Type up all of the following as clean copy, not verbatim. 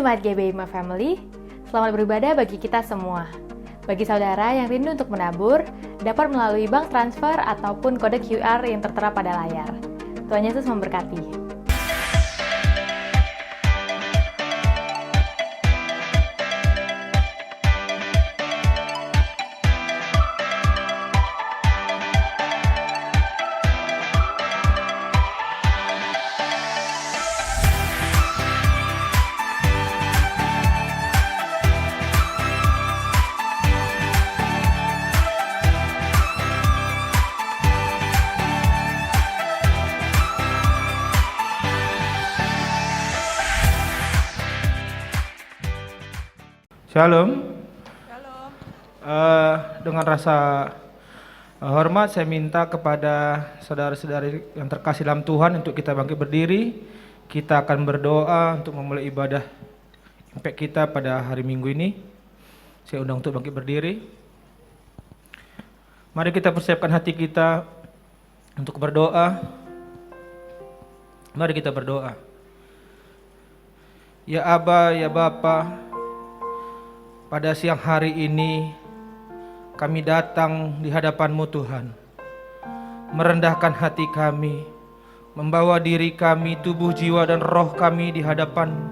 Jemaat GBI My Family, selamat beribadah bagi kita semua. Bagi saudara yang rindu untuk menabur, dapat melalui bank transfer ataupun kode QR yang tertera pada layar. Tuhan Yesus memberkati. Shalom. Dengan rasa hormat saya minta kepada saudara-saudari yang terkasih dalam Tuhan untuk kita bangkit berdiri. Kita akan berdoa untuk memulai ibadah impact kita pada hari Minggu ini. Saya undang untuk bangkit berdiri. Mari kita persiapkan hati kita untuk berdoa. Mari kita berdoa. Ya Aba, ya Bapa, pada siang hari ini kami datang di hadapan-Mu Tuhan, merendahkan hati kami, membawa diri kami, tubuh, jiwa, dan roh kami di hadapan-Mu.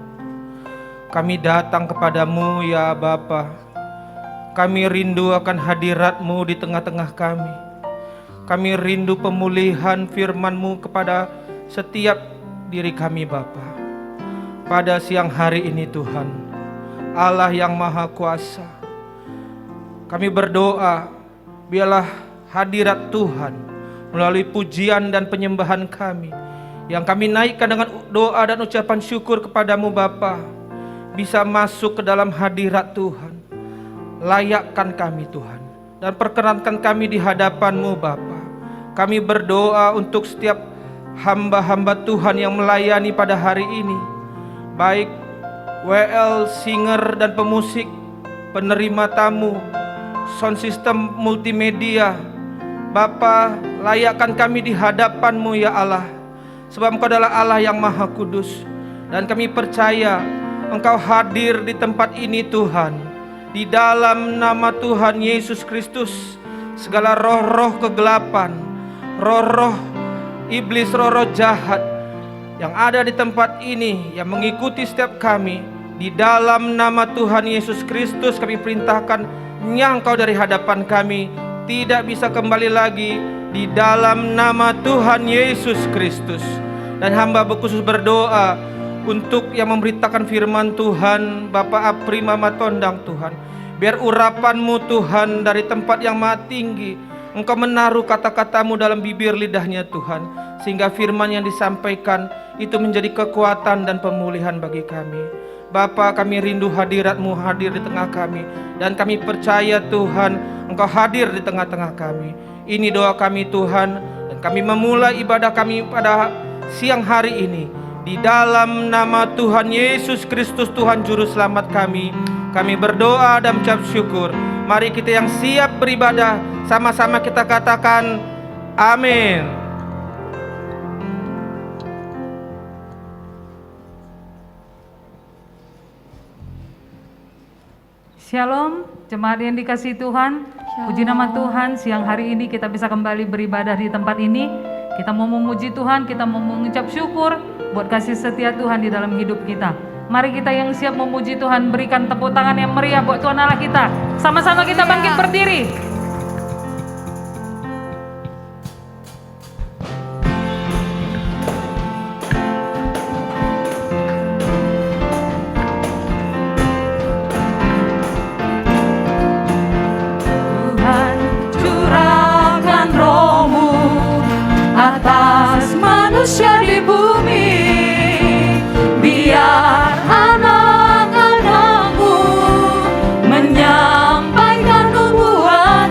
Kami datang kepadamu ya Bapa. Kami rindu akan hadirat-Mu di tengah-tengah kami. Kami rindu pemulihan firman-Mu kepada setiap diri kami Bapa. Pada siang hari ini Tuhan, Allah yang Maha Kuasa, kami berdoa biarlah hadirat Tuhan melalui pujian dan penyembahan kami yang kami naikkan dengan doa dan ucapan syukur kepadamu Bapa, bisa masuk ke dalam hadirat Tuhan. Layakkan kami Tuhan dan perkenankan kami di hadapan-Mu Bapa. Kami berdoa untuk setiap hamba-hamba Tuhan yang melayani pada hari ini, baik WL, singer dan pemusik, penerima tamu, sound system multimedia. Bapa, layakkan kami di hadapan-Mu ya Allah, sebab Engkau adalah Allah yang Maha Kudus, dan kami percaya Engkau hadir di tempat ini Tuhan. Di dalam nama Tuhan Yesus Kristus, segala roh-roh kegelapan, roh-roh iblis, roh-roh jahat yang ada di tempat ini, yang mengikuti setiap kami, di dalam nama Tuhan Yesus Kristus kami perintahkan, nyangkau dari hadapan kami, tidak bisa kembali lagi, di dalam nama Tuhan Yesus Kristus. Dan hamba khusus berdoa untuk yang memberitakan firman Tuhan, Bapak Apri Mama Tondang Tuhan, biar urapan-Mu Tuhan dari tempat yang maha tinggi, Engkau menaruh kata-kata-Mu dalam bibir lidahnya Tuhan, sehingga firman yang disampaikan itu menjadi kekuatan dan pemulihan bagi kami. Bapa, kami rindu hadirat-Mu hadir di tengah kami, dan kami percaya Tuhan Engkau hadir di tengah-tengah kami. Ini doa kami Tuhan, dan kami memulai ibadah kami pada siang hari ini di dalam nama Tuhan Yesus Kristus, Tuhan Juru Selamat kami. Kami berdoa dan mengucap syukur. Mari kita yang siap beribadah, sama-sama kita katakan amin. Shalom, jemaat yang dikasihi Tuhan. Puji nama Tuhan, siang hari ini kita bisa kembali beribadah di tempat ini. Kita mau memuji Tuhan, kita mau mengucap syukur buat kasih setia Tuhan di dalam hidup kita. Mari kita yang siap memuji Tuhan, berikan tepuk tangan yang meriah buat Tuhan Allah kita. Sama-sama kita bangkit berdiri. Atas manusia di bumi, biar anak-anakmu menyampaikan nubuat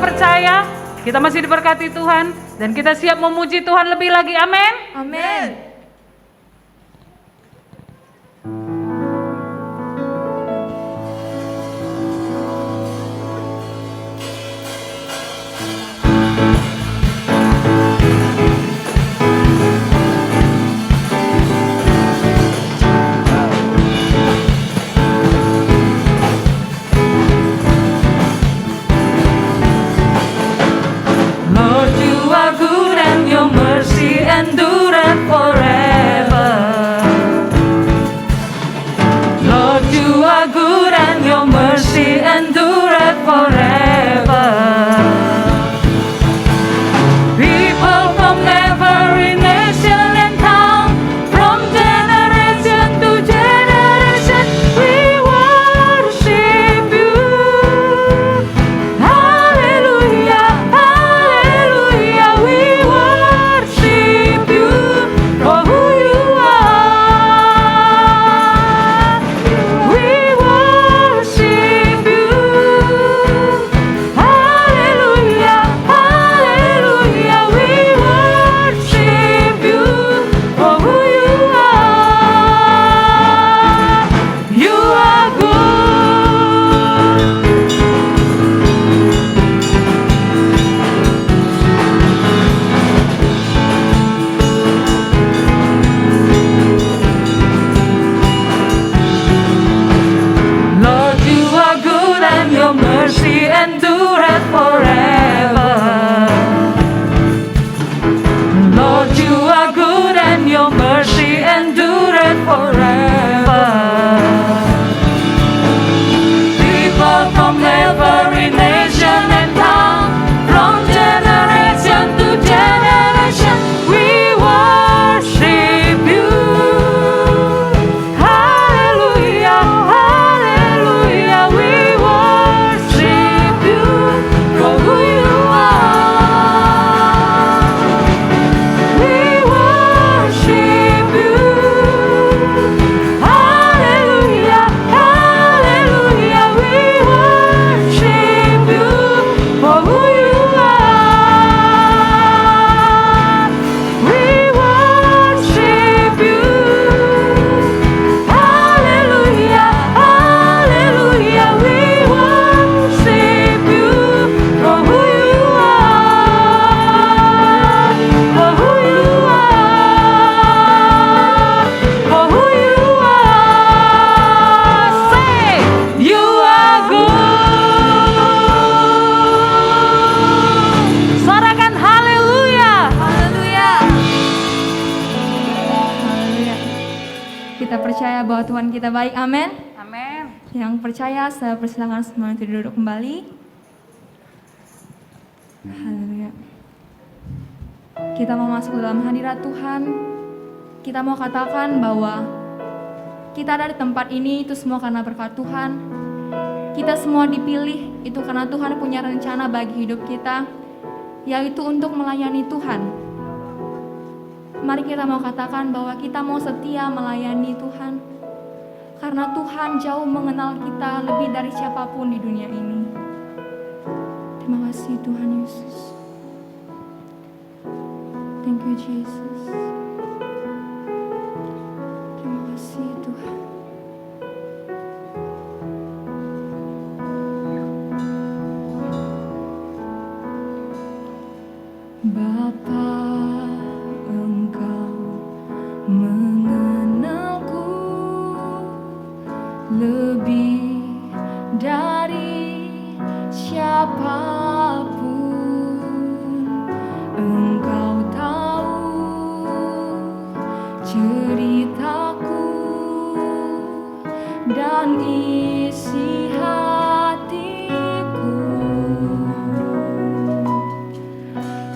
percaya, kita masih diberkati Tuhan, dan kita siap memuji Tuhan lebih lagi. Amin. Amin. Lord, you are good and your mercy endureth forever. Lord, you are good and your mercy endureth forever. People from every nation and tongue, from generation to generation, we worship you. Hallelujah, hallelujah, we worship you for who you are. We worship you. Hallelujah, hallelujah, we worship you for who you are. You are good. Lord, you are good and your mercy endureth forever. Lord, you are good and your mercy endureth forever. People from every nation and tongue, from generation to generation, we worship you. Hallelujah, hallelujah, we worship you for who you are. We worship you. Hallelujah, hallelujah, we worship you for who you are. We worship you. Hallelujah, hallelujah, we worship you for who you are. For who you are. For who you are. Say, you are good. Sorakan haleluya. Haleluya. Haleluya. Kita percaya bahwa Tuhan kita baik. Amin. Amin. Yang percaya, saya persilakan semua untuk duduk kembali. Haleluya. Kita mau masuk dalam hadirat Tuhan. Kita mau katakan bahwa kita ada di tempat ini itu semua karena berkat Tuhan. Kita semua dipilih itu karena Tuhan punya rencana bagi hidup kita, yaitu untuk melayani Tuhan. Mari kita mau katakan bahwa kita mau setia melayani Tuhan, karena Tuhan jauh mengenal kita lebih dari siapapun di dunia ini. Terima kasih Tuhan Yesus. Thank you Jesus. Terima kasih Tuhan. Bapa, Engkau mengenalku lebih dari siapapun. Engkau tahu ceritaku dan isi hatiku.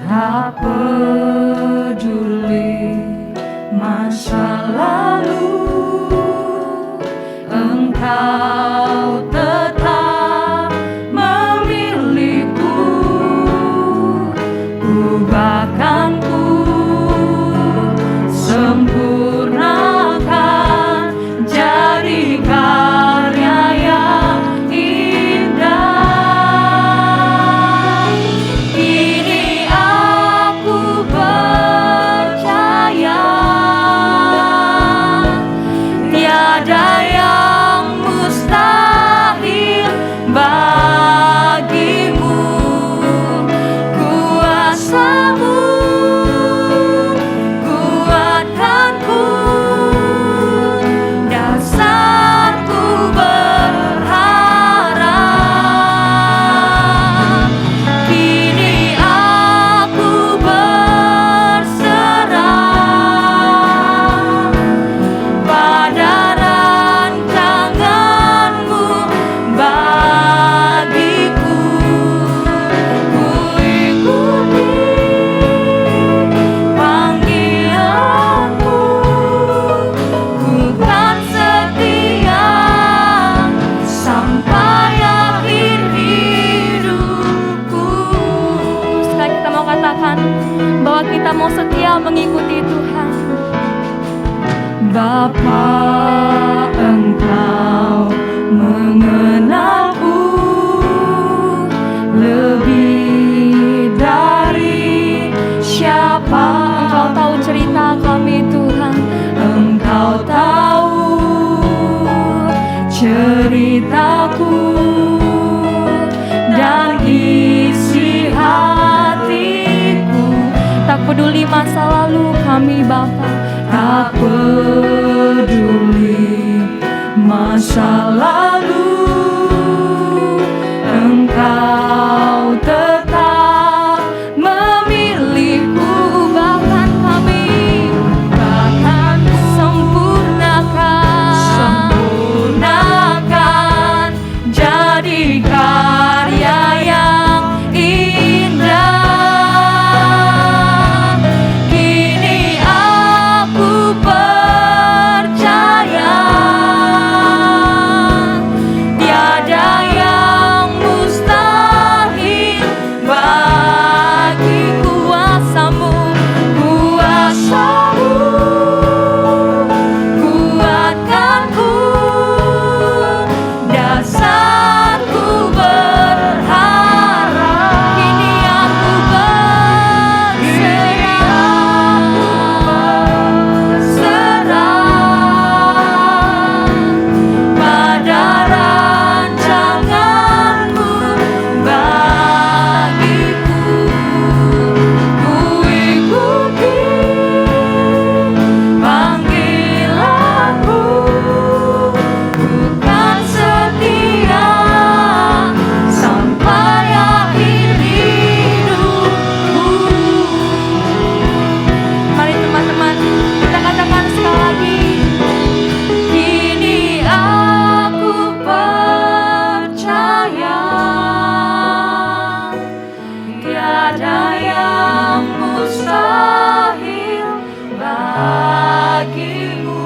Tak peduli masa lalu, Engkau tetap memilihku. Ubahkan ku, sempurnakan, jadi karya yang indah. katakan bahwa kita mau setia mengikuti Tuhan. Bapa, Engkau mengenalku lebih dari siapa. Engkau tahu cerita kami Tuhan, Engkau tahu ceritaku dan isi hatiku. Tak peduli masa lalu kami Bapa, tak peduli masa lalu, Engkau tetap memilihku. Bahkan kami, bahkan sempurnakan jadi karya yang indah. Kini aku percaya tiada yang mustahil bagi kuasamu. Kuasamu kuatkanku, dasarku berharap. Kini aku berserah pada rancanganmu bagiku. Ku ikuti panggilanmu, bukan setia sampai akhir hidupku. Mari teman-teman, kita katakan sekali lagi. Kini aku percaya tiada yang mustahil bagimu.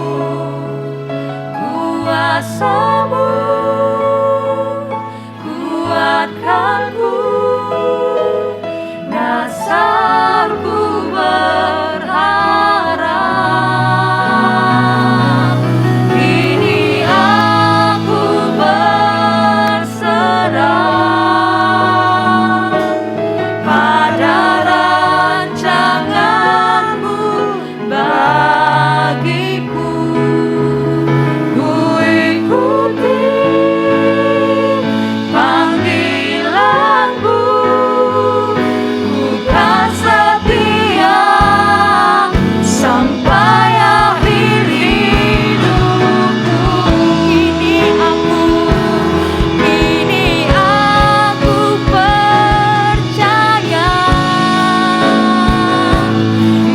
Kuasamu kuatkanku, dasarku berharap. Kini aku berserah pada rancanganmu bagiku. Ku ikuti panggilanmu, bukan setia sampai akhir hidupku. Kini aku percaya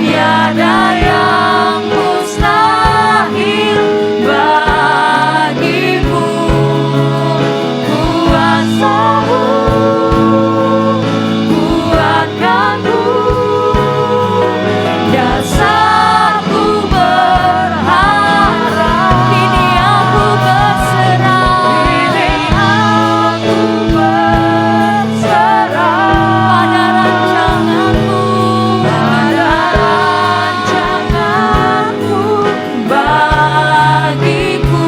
tiada yang mustahil bagimu. Kuasamu kuatkanku, dasarku berharap. Kini aku berserah, pada rancanganmu, bagiku.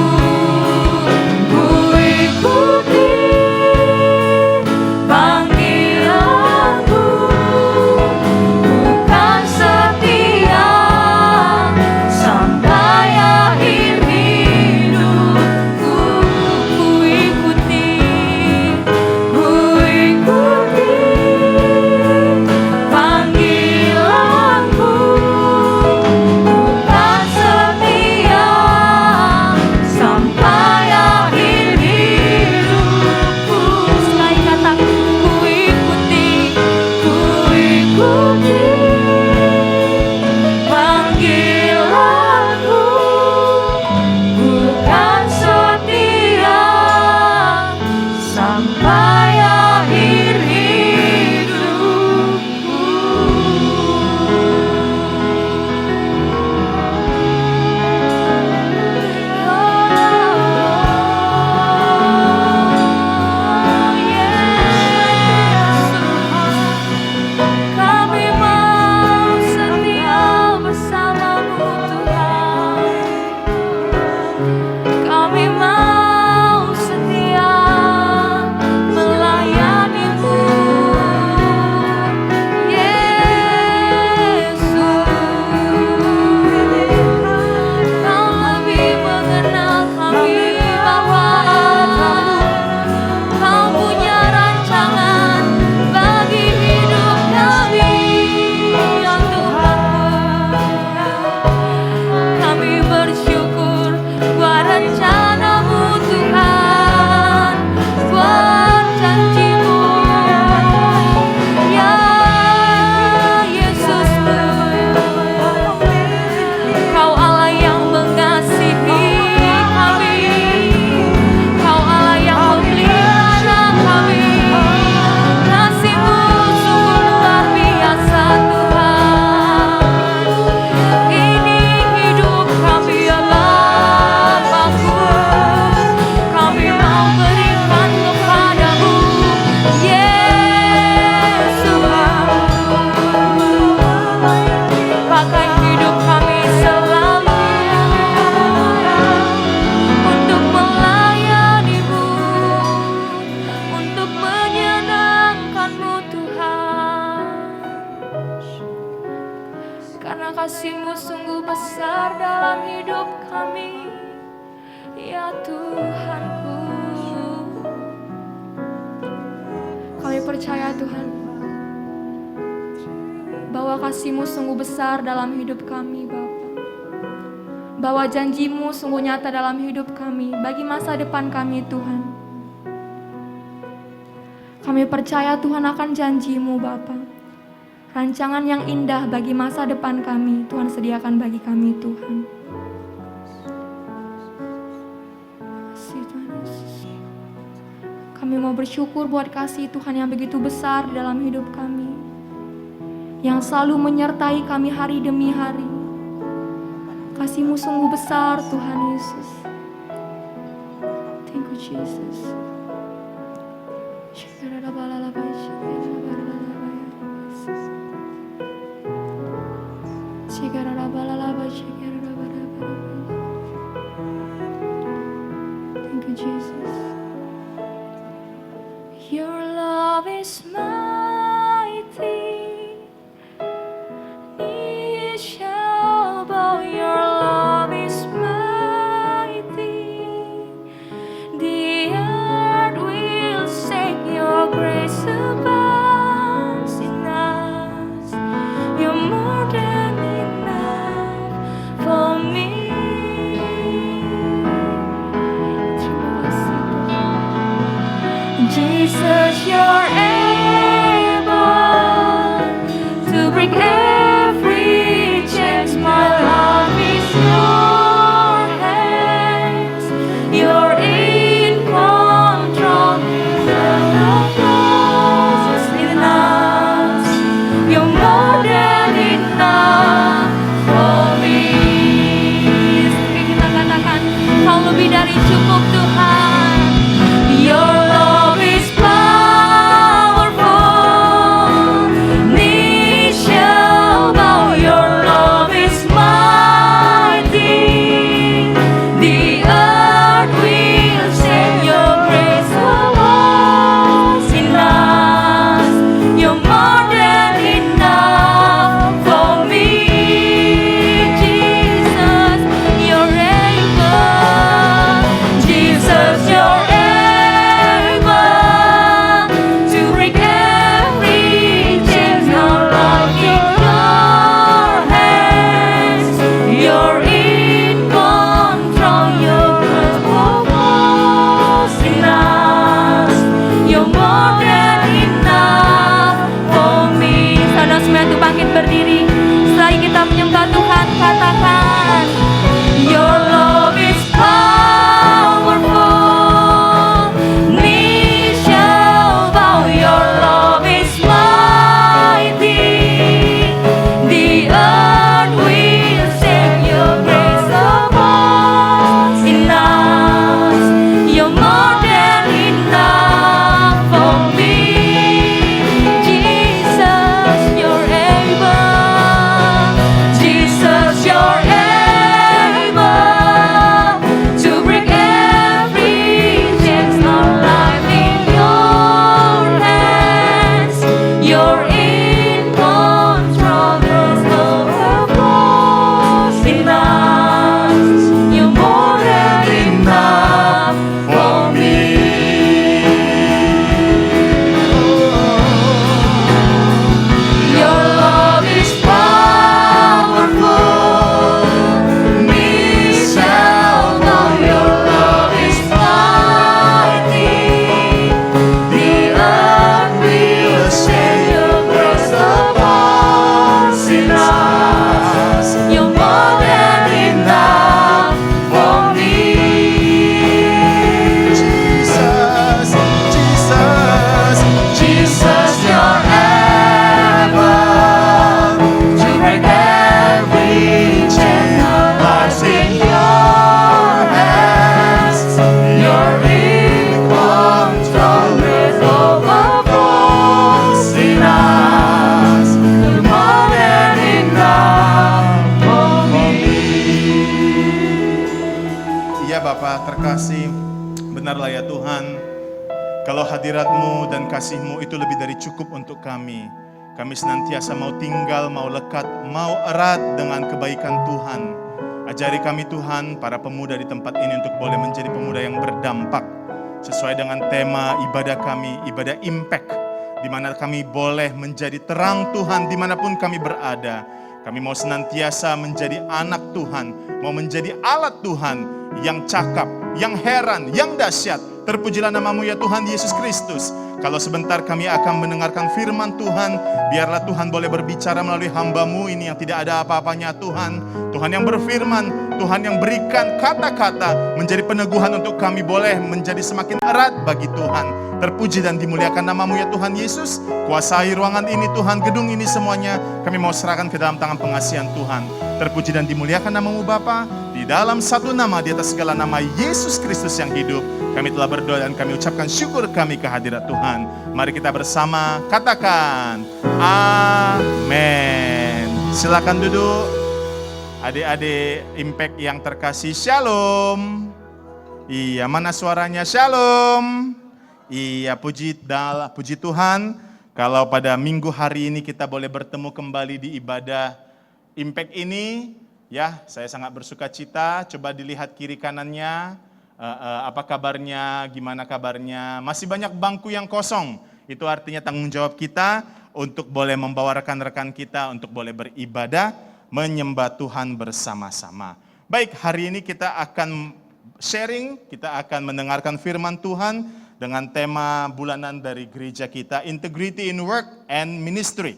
Ku ikuti panggilanmu, bukan setia sampai akhir hidupku. Ku ikuti panggilanmu, bukan setia sampai akhir hidupku. Sekali kata, ku ikuti panggilanmu, bukan setia sampai akhir hidupku. Oh, Yesus, kami kasih-Mu sungguh besar dalam hidup kami, ya Tuhanku. Kami percaya Tuhan, bahwa kasih-Mu sungguh besar dalam hidup kami Bapa. Bahwa janji-Mu sungguh nyata dalam hidup kami, bagi masa depan kami Tuhan. Kami percaya Tuhan akan janji-Mu Bapa. Rancangan yang indah bagi masa depan kami, Tuhan sediakan bagi kami Tuhan. Kasih Tuhan Yesus. Kami mau bersyukur buat kasih Tuhan yang begitu besar dalam hidup kami, yang selalu menyertai kami hari demi hari. Kasih-Mu sungguh besar Tuhan Yesus. Thank you Jesus. Thank you Jesus. Your love is mighty. Knees shall bow. Your love is mighty. The earth will sing. Your grace abounds in us. You're more than enough for me. Jesus, you're able to break every chains. My love is your hands. You're in control. You're close in us. You're more than enough for me. Kita katakan, Kau lebih dari cukup Tuhan. Your love is powerful. Knees shall bow. Your love is mighty. The earth will sing. Your grace abounds in us. You're more than enough for me. Jesus, you're able. Jesus, you're able to break every chain. Your love in your hands. You're in control. Your grace abounds in us. You're more than enough for me. Saudara semua itu bangkit berdiri. Setelah kita menyembah Tuhan, katakan, Your love is powerful. Knees shall bow. Your love is mighty. The earth will sing. Your grace abounds in us. You're more than enough for me. Jesus, you're able. Jesus, you're able to break every chains. Our life in your hands. You're in control. There's no purpose in us. You're more than enough for me. Your love is powerful. Knees shall bow. Your love is mighty. The earth will sing. Your grace abounds in us. You're more than enough for me. Jesus, Jesus, Jesus, you're able to break every chain. Our lives in your hands. You're in control. There's no purpose in us. You're more than enough for me. Iya Bapa terkasih, benarlah ya Tuhan, kalau hadirat-Mu dan kasih-Mu itu lebih dari cukup untuk kami. Kami senantiasa mau tinggal, mau lekat, mau erat dengan kebaikan Tuhan. Ajari kami Tuhan, para pemuda di tempat ini untuk boleh menjadi pemuda yang berdampak sesuai dengan tema ibadah kami, ibadah impact, di mana kami boleh menjadi terang Tuhan dimanapun kami berada. Kami mau senantiasa menjadi anak Tuhan, mau menjadi alat Tuhan yang cakap, yang heran, yang dahsyat. Terpujilah namamu ya Tuhan Yesus Kristus. Kalau sebentar kami akan mendengarkan firman Tuhan, biarlah Tuhan boleh berbicara melalui hamba-Mu ini yang tidak ada apa-apanya Tuhan. Tuhan yang berfirman, Tuhan yang berikan kata-kata menjadi peneguhan untuk kami boleh menjadi semakin erat bagi Tuhan. Terpuji dan dimuliakan namamu ya Tuhan Yesus. Kuasai ruangan ini Tuhan, gedung ini semuanya kami mau serahkan ke dalam tangan pengasihan Tuhan. Terpuji dan dimuliakan namamu Bapa. Di dalam satu nama, di atas segala nama, Yesus Kristus yang hidup, kami telah berdoa dan kami ucapkan syukur kami kehadirat Tuhan. Mari kita bersama katakan amin. Silakan duduk. Adik-adik impact yang terkasih, shalom. Iya, mana suaranya? Shalom. Iya, puji Tuhan. Kalau pada minggu hari ini kita boleh bertemu kembali di ibadah impact ini, ya, saya sangat bersuka cita. Coba dilihat kiri kanannya, apa kabarnya, gimana kabarnya. Masih banyak bangku yang kosong. Itu artinya tanggung jawab kita untuk boleh membawa rekan-rekan kita untuk boleh beribadah, menyembah Tuhan bersama-sama. Baik, hari ini kita akan sharing, kita akan mendengarkan firman Tuhan dengan tema bulanan dari gereja kita, Integrity in Work and Ministry.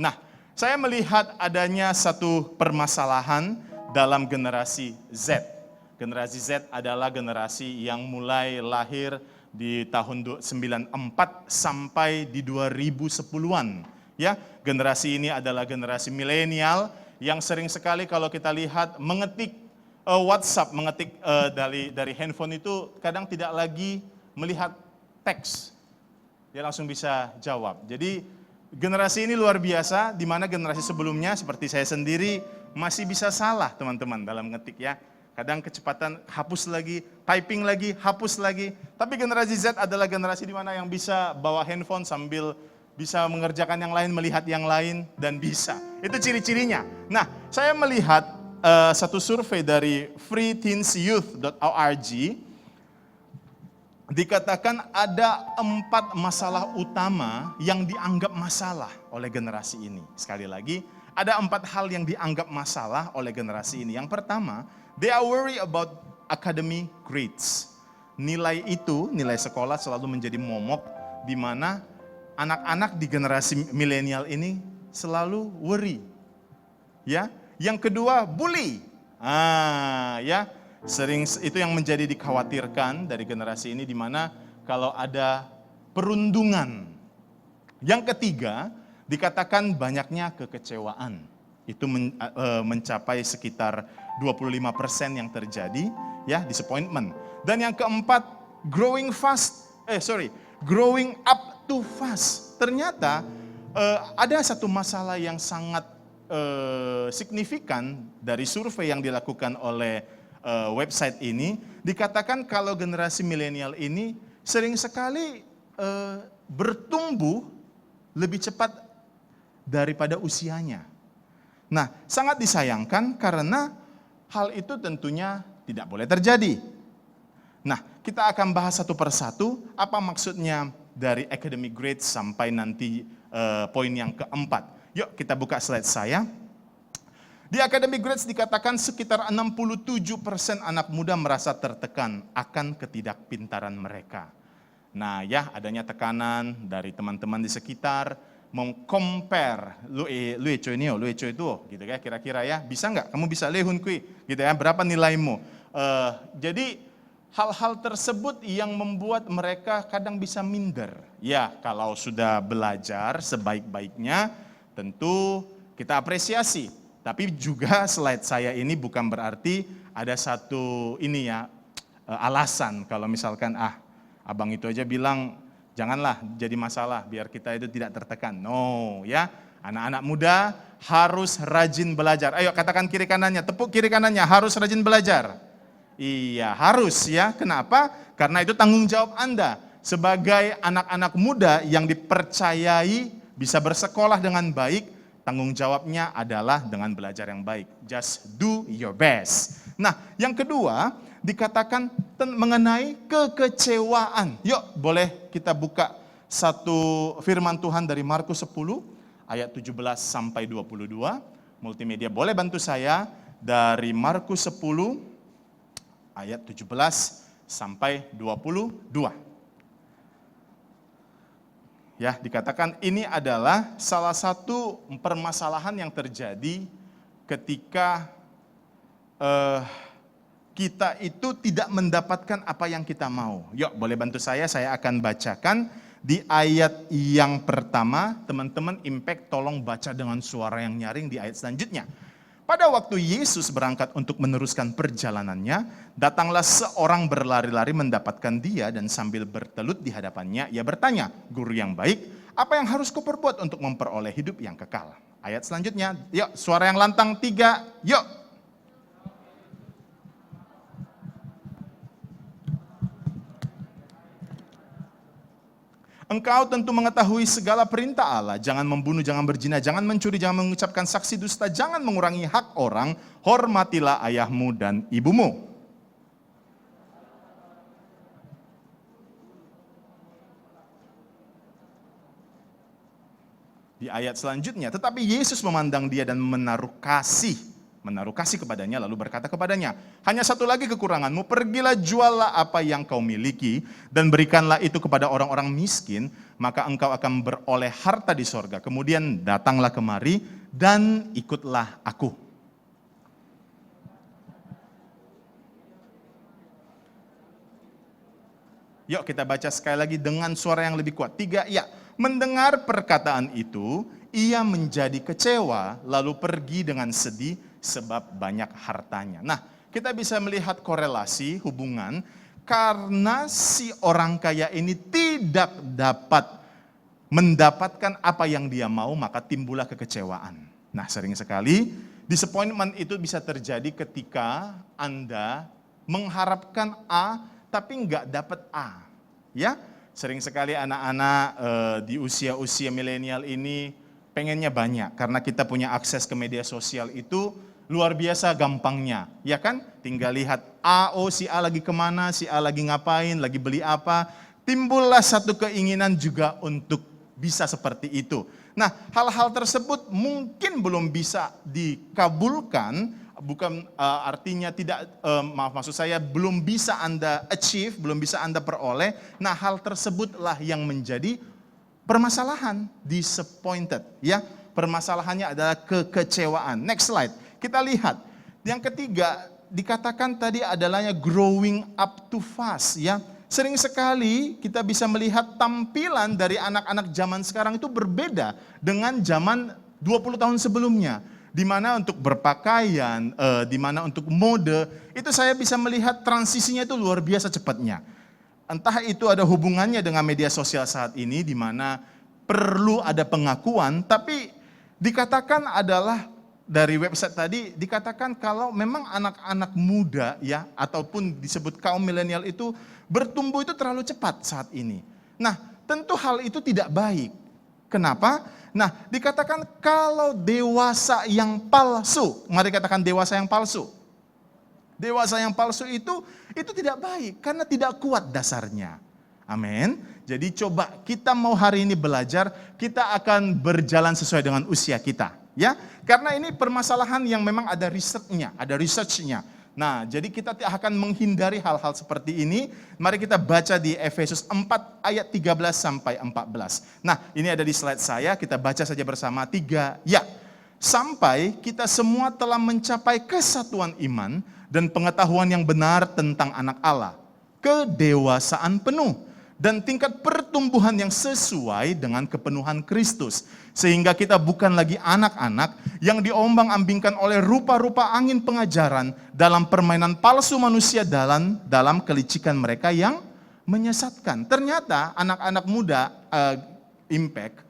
Nah, saya melihat adanya satu permasalahan dalam generasi Z. Generasi Z adalah generasi yang mulai lahir di tahun 94 sampai di 2010-an. Ya, generasi ini adalah generasi milenial yang sering sekali kalau kita lihat mengetik WhatsApp, mengetik dari handphone itu kadang tidak lagi melihat teks. Dia langsung bisa jawab. Jadi generasi ini luar biasa, di mana generasi sebelumnya seperti saya sendiri masih bisa salah teman-teman dalam ngetik ya. Kadang kecepatan hapus lagi, typing lagi, hapus lagi. Tapi generasi Z adalah generasi di mana yang bisa bawa handphone sambil bisa mengerjakan yang lain, melihat yang lain, dan bisa. Itu ciri-cirinya. Nah, saya melihat satu survei dari freeteensyouth.org, dikatakan ada 4 masalah utama yang dianggap masalah oleh generasi ini. Sekali lagi, ada 4 hal yang dianggap masalah oleh generasi ini. Yang pertama, they are worried about academic grades. Nilai itu, nilai sekolah selalu menjadi momok di mana anak-anak di generasi milenial ini selalu worry. Ya, yang kedua, bully. Ya. Sering itu yang menjadi dikhawatirkan dari generasi ini, di mana kalau ada perundungan. Yang ketiga, dikatakan banyaknya kekecewaan. Itu mencapai sekitar 25% yang terjadi, ya, disappointment. Dan yang keempat, growing up too fast. Ternyata ada satu masalah yang sangat signifikan dari survei yang dilakukan oleh website ini, dikatakan kalau generasi milenial ini sering sekali bertumbuh lebih cepat daripada usianya. Nah, sangat disayangkan karena hal itu tentunya tidak boleh terjadi. Nah, kita akan bahas satu persatu apa maksudnya dari academic grades sampai nanti poin yang keempat. Yuk kita buka slide saya. Di academic grades dikatakan sekitar 67% anak muda merasa tertekan akan ketidakpintaran mereka. Nah ya, adanya tekanan dari teman-teman di sekitar, meng-compare, lu eco ini, lu eco itu, gitu ya, kira-kira ya, bisa nggak? Kamu bisa lehun kui, gitu ya, berapa nilaimu? Jadi hal-hal tersebut yang membuat mereka kadang bisa minder. Ya, kalau sudah belajar sebaik-baiknya, tentu kita apresiasi. Tapi juga slide saya ini bukan berarti ada satu ini ya alasan kalau misalkan abang itu aja bilang janganlah jadi masalah biar kita itu tidak tertekan. No ya, anak-anak muda harus rajin belajar. Ayo katakan kiri kanannya, tepuk kiri kanannya, harus rajin belajar. Iya harus ya, kenapa? Karena itu tanggung jawab Anda sebagai anak-anak muda yang dipercayai bisa bersekolah dengan baik, tanggung jawabnya adalah dengan belajar yang baik. Just do your best. Nah, yang kedua dikatakan mengenai kekecewaan. Yuk, boleh kita buka satu firman Tuhan dari Markus 10 ayat 17 sampai 22. Multimedia boleh bantu saya dari Markus 10 ayat 17 sampai 22. Ya, dikatakan ini adalah salah satu permasalahan yang terjadi ketika kita itu tidak mendapatkan apa yang kita mau. Yuk, boleh bantu saya akan bacakan di ayat yang pertama. Teman-teman Impact tolong baca dengan suara yang nyaring di ayat selanjutnya. Pada waktu Yesus berangkat untuk meneruskan perjalanannya, datanglah seorang berlari-lari mendapatkan dia dan sambil bertelut di hadapannya, ia bertanya, "Guru yang baik, apa yang harus kuperbuat untuk memperoleh hidup yang kekal?" Ayat selanjutnya, yuk suara yang lantang 3, yuk. Engkau tentu mengetahui segala perintah Allah, jangan membunuh, jangan berzina, jangan mencuri, jangan mengucapkan saksi dusta, jangan mengurangi hak orang, hormatilah ayahmu dan ibumu. Di ayat selanjutnya, tetapi Yesus memandang dia dan menaruh kasih kepadanya, lalu berkata kepadanya, "Hanya satu lagi kekuranganmu, pergilah juallah apa yang kau miliki dan berikanlah itu kepada orang-orang miskin, maka engkau akan beroleh harta di sorga. Kemudian datanglah kemari dan ikutlah aku." Yuk kita baca sekali lagi dengan suara yang lebih kuat. 3, ya. Mendengar perkataan itu, ia menjadi kecewa, lalu pergi dengan sedih sebab banyak hartanya. Nah, kita bisa melihat korelasi hubungan karena si orang kaya ini tidak dapat mendapatkan apa yang dia mau, maka timbullah kekecewaan. Nah, sering sekali disappointment itu bisa terjadi ketika Anda mengharapkan A tapi nggak dapat A. Ya, sering sekali anak-anak di usia-usia milenial ini pengennya banyak karena kita punya akses ke media sosial itu luar biasa gampangnya, ya kan? Tinggal lihat si A lagi kemana, si A lagi ngapain, lagi beli apa. Timbullah satu keinginan juga untuk bisa seperti itu. Nah, hal-hal tersebut mungkin belum bisa dikabulkan, bukan artinya tidak, maksud saya belum bisa Anda achieve, belum bisa Anda peroleh. Nah, hal tersebutlah yang menjadi permasalahan, disappointed, ya. Permasalahannya adalah kekecewaan. Next slide. Kita lihat, yang ketiga dikatakan tadi adalahnya growing up too fast, ya. Sering sekali kita bisa melihat tampilan dari anak-anak zaman sekarang itu berbeda dengan zaman 20 tahun sebelumnya. Di mana untuk berpakaian, di mana untuk mode, itu saya bisa melihat transisinya itu luar biasa cepatnya. Entah itu ada hubungannya dengan media sosial saat ini, di mana perlu ada pengakuan, tapi dikatakan adalah dari website tadi dikatakan kalau memang anak-anak muda ya ataupun disebut kaum milenial itu bertumbuh itu terlalu cepat saat ini. Nah, tentu hal itu tidak baik. Kenapa? Nah, dikatakan kalau dewasa yang palsu, mari katakan dewasa yang palsu. Dewasa yang palsu itu tidak baik karena tidak kuat dasarnya. Amin. Jadi coba kita mau hari ini belajar, kita akan berjalan sesuai dengan usia kita. Ya, karena ini permasalahan yang memang ada researchnya. Nah, jadi kita akan menghindari hal-hal seperti ini. Mari kita baca di Efesus 4 ayat 13 sampai 14. Nah, ini ada di slide saya, kita baca saja bersama 3. Ya, sampai kita semua telah mencapai kesatuan iman dan pengetahuan yang benar tentang anak Allah, kedewasaan penuh, dan tingkat pertumbuhan yang sesuai dengan kepenuhan Kristus. Sehingga kita bukan lagi anak-anak yang diombang-ambingkan oleh rupa-rupa angin pengajaran dalam permainan palsu manusia dalam kelicikan mereka yang menyesatkan. Ternyata anak-anak muda Impact,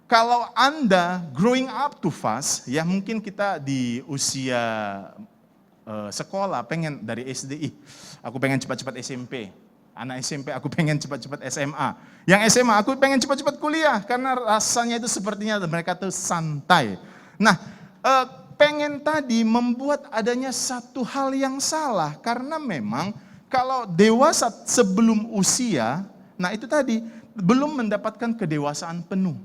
kalau Anda growing up too fast, ya mungkin kita di usia sekolah pengen dari SD, aku pengen cepat-cepat SMP. Anak SMP aku pengen cepat-cepat SMA. Yang SMA aku pengen cepat-cepat kuliah karena rasanya itu sepertinya mereka tuh santai. Nah, pengen tadi membuat adanya satu hal yang salah karena memang kalau dewasa sebelum usia, nah itu tadi belum mendapatkan kedewasaan penuh.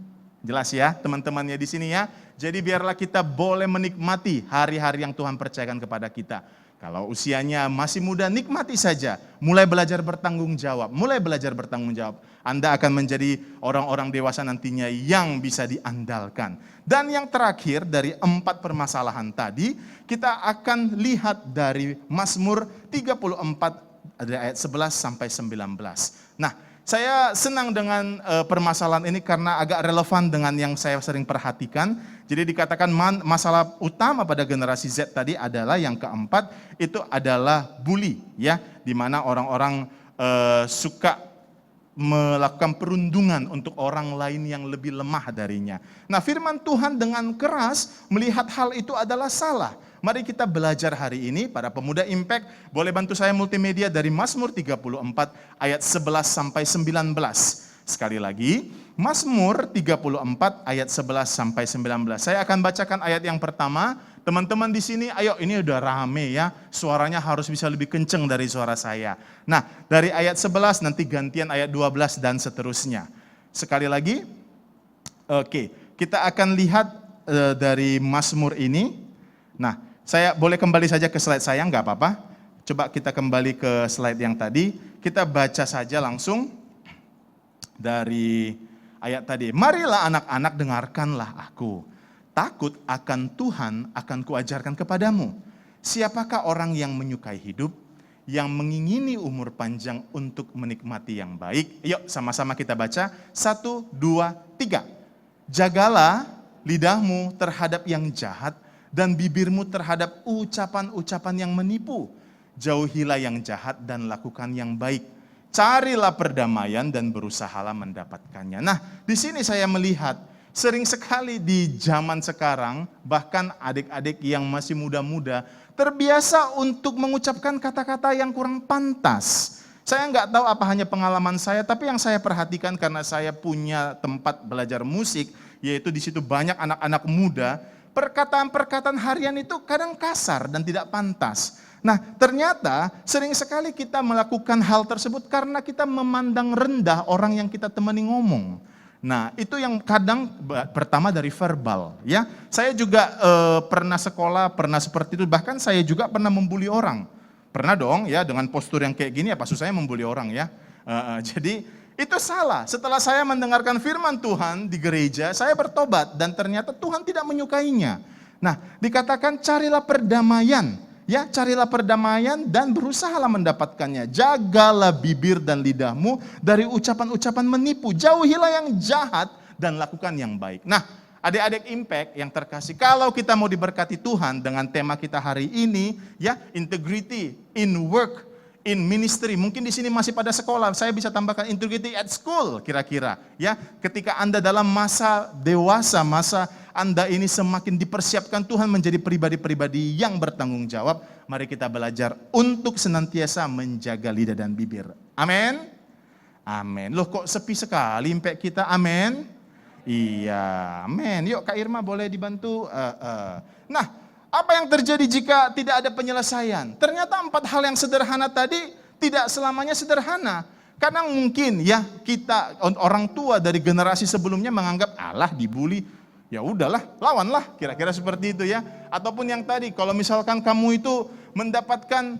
Jelas ya teman-temannya di sini ya. Jadi biarlah kita boleh menikmati hari-hari yang Tuhan percayakan kepada kita. Kalau usianya masih muda, nikmati saja. Mulai belajar bertanggung jawab. Anda akan menjadi orang-orang dewasa nantinya yang bisa diandalkan. Dan yang terakhir dari 4 permasalahan tadi, kita akan lihat dari Mazmur 34 dari ayat 11 sampai 19. Nah, saya senang dengan permasalahan ini karena agak relevan dengan yang saya sering perhatikan. Jadi dikatakan masalah utama pada generasi Z tadi adalah yang keempat itu adalah bully, ya, di mana orang-orang suka melakukan perundungan untuk orang lain yang lebih lemah darinya. Nah, firman Tuhan dengan keras melihat hal itu adalah salah. Mari kita belajar hari ini, para pemuda Impact, boleh bantu saya multimedia dari Mazmur 34 ayat 11 sampai 19. Sekali lagi, Mazmur 34 ayat 11 sampai 19. Saya akan bacakan ayat yang pertama. Teman-teman di sini, ayo ini udah rame ya, suaranya harus bisa lebih kenceng dari suara saya. Nah, dari ayat 11 nanti gantian ayat 12 dan seterusnya. Sekali lagi, oke, kita akan lihat dari Mazmur ini. Nah, saya boleh kembali saja ke slide saya, nggak apa-apa. Coba kita kembali ke slide yang tadi. Kita baca saja langsung dari ayat tadi. Marilah anak-anak, dengarkanlah aku. Takut akan Tuhan akan kuajarkan kepadamu. Siapakah orang yang menyukai hidup, yang mengingini umur panjang untuk menikmati yang baik? Yuk sama-sama kita baca. 1, 2, 3. Jagalah lidahmu terhadap yang jahat, dan bibirmu terhadap ucapan-ucapan yang menipu. Jauhilah yang jahat dan lakukan yang baik. Carilah perdamaian dan berusahalah mendapatkannya. Nah, di sini saya melihat sering sekali di zaman sekarang, bahkan adik-adik yang masih muda-muda, terbiasa untuk mengucapkan kata-kata yang kurang pantas. Saya nggak tahu apa hanya pengalaman saya, tapi yang saya perhatikan karena saya punya tempat belajar musik, yaitu di situ banyak anak-anak muda, perkataan-perkataan harian itu kadang kasar dan tidak pantas. Nah, ternyata sering sekali kita melakukan hal tersebut karena kita memandang rendah orang yang kita temani ngomong. Nah, itu yang kadang pertama dari verbal, ya. Saya juga pernah sekolah, pernah seperti itu, bahkan saya juga pernah membuli orang. Pernah dong, ya, dengan postur yang kayak gini, apa susahnya membuli orang, ya. Jadi itu salah. Setelah saya mendengarkan firman Tuhan di gereja, saya bertobat dan ternyata Tuhan tidak menyukainya. Nah, dikatakan carilah perdamaian, ya, carilah perdamaian dan berusahalah mendapatkannya. Jagalah bibir dan lidahmu dari ucapan-ucapan menipu. Jauhilah yang jahat dan lakukan yang baik. Nah, adik-adik Impact yang terkasih, kalau kita mau diberkati Tuhan dengan tema kita hari ini, ya, integrity in work, in ministry, mungkin di sini masih pada sekolah, saya bisa tambahkan integrity at school kira-kira. Ya, ketika Anda dalam masa dewasa, masa Anda ini semakin dipersiapkan Tuhan menjadi pribadi-pribadi yang bertanggung jawab, mari kita belajar untuk senantiasa menjaga lidah dan bibir. Amin. Amin. Loh kok sepi sekali Impact kita? Amin. Iya, amin. Yuk Kak Irma boleh dibantu. Nah, apa yang terjadi jika tidak ada penyelesaian? Ternyata 4 hal yang sederhana tadi tidak selamanya sederhana. Kadang mungkin ya kita orang tua dari generasi sebelumnya menganggap alah dibully, ya udahlah lawanlah, kira-kira seperti itu ya. Ataupun yang tadi kalau misalkan kamu itu mendapatkan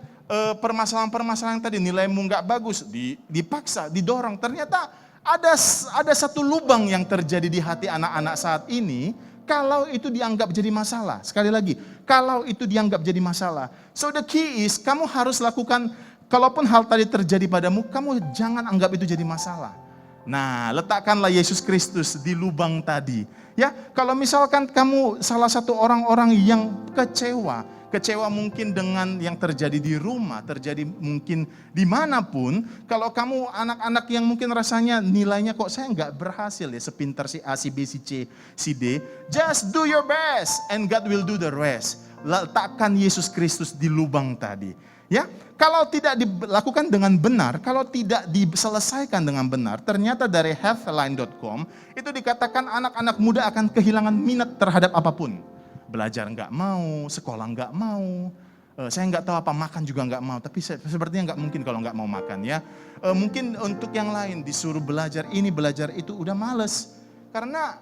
permasalahan-permasalahan tadi, nilaimu nggak bagus, dipaksa, didorong. Ternyata ada satu lubang yang terjadi di hati anak-anak saat ini. Kalau itu dianggap jadi masalah, sekali lagi, kalau itu dianggap jadi masalah. So the key is, kamu harus lakukan, kalaupun hal tadi terjadi padamu, kamu jangan anggap itu jadi masalah. Nah, letakkanlah Yesus Kristus di lubang tadi. Ya, kalau misalkan kamu salah satu orang-orang yang kecewa mungkin dengan yang terjadi di rumah, terjadi mungkin dimanapun, kalau kamu anak-anak yang mungkin rasanya nilainya kok saya nggak berhasil ya, sepintar si A, si B, si C, si D, just do your best and God will do the rest. Letakkan Yesus Kristus di lubang tadi. Ya, kalau tidak dilakukan dengan benar, kalau tidak diselesaikan dengan benar, ternyata dari healthline.com itu dikatakan anak-anak muda akan kehilangan minat terhadap apapun. Belajar nggak mau, sekolah nggak mau, saya nggak tahu apa, makan juga nggak mau, tapi sepertinya nggak mungkin kalau nggak mau makan ya. Mungkin untuk yang lain disuruh belajar ini, belajar itu udah males. Karena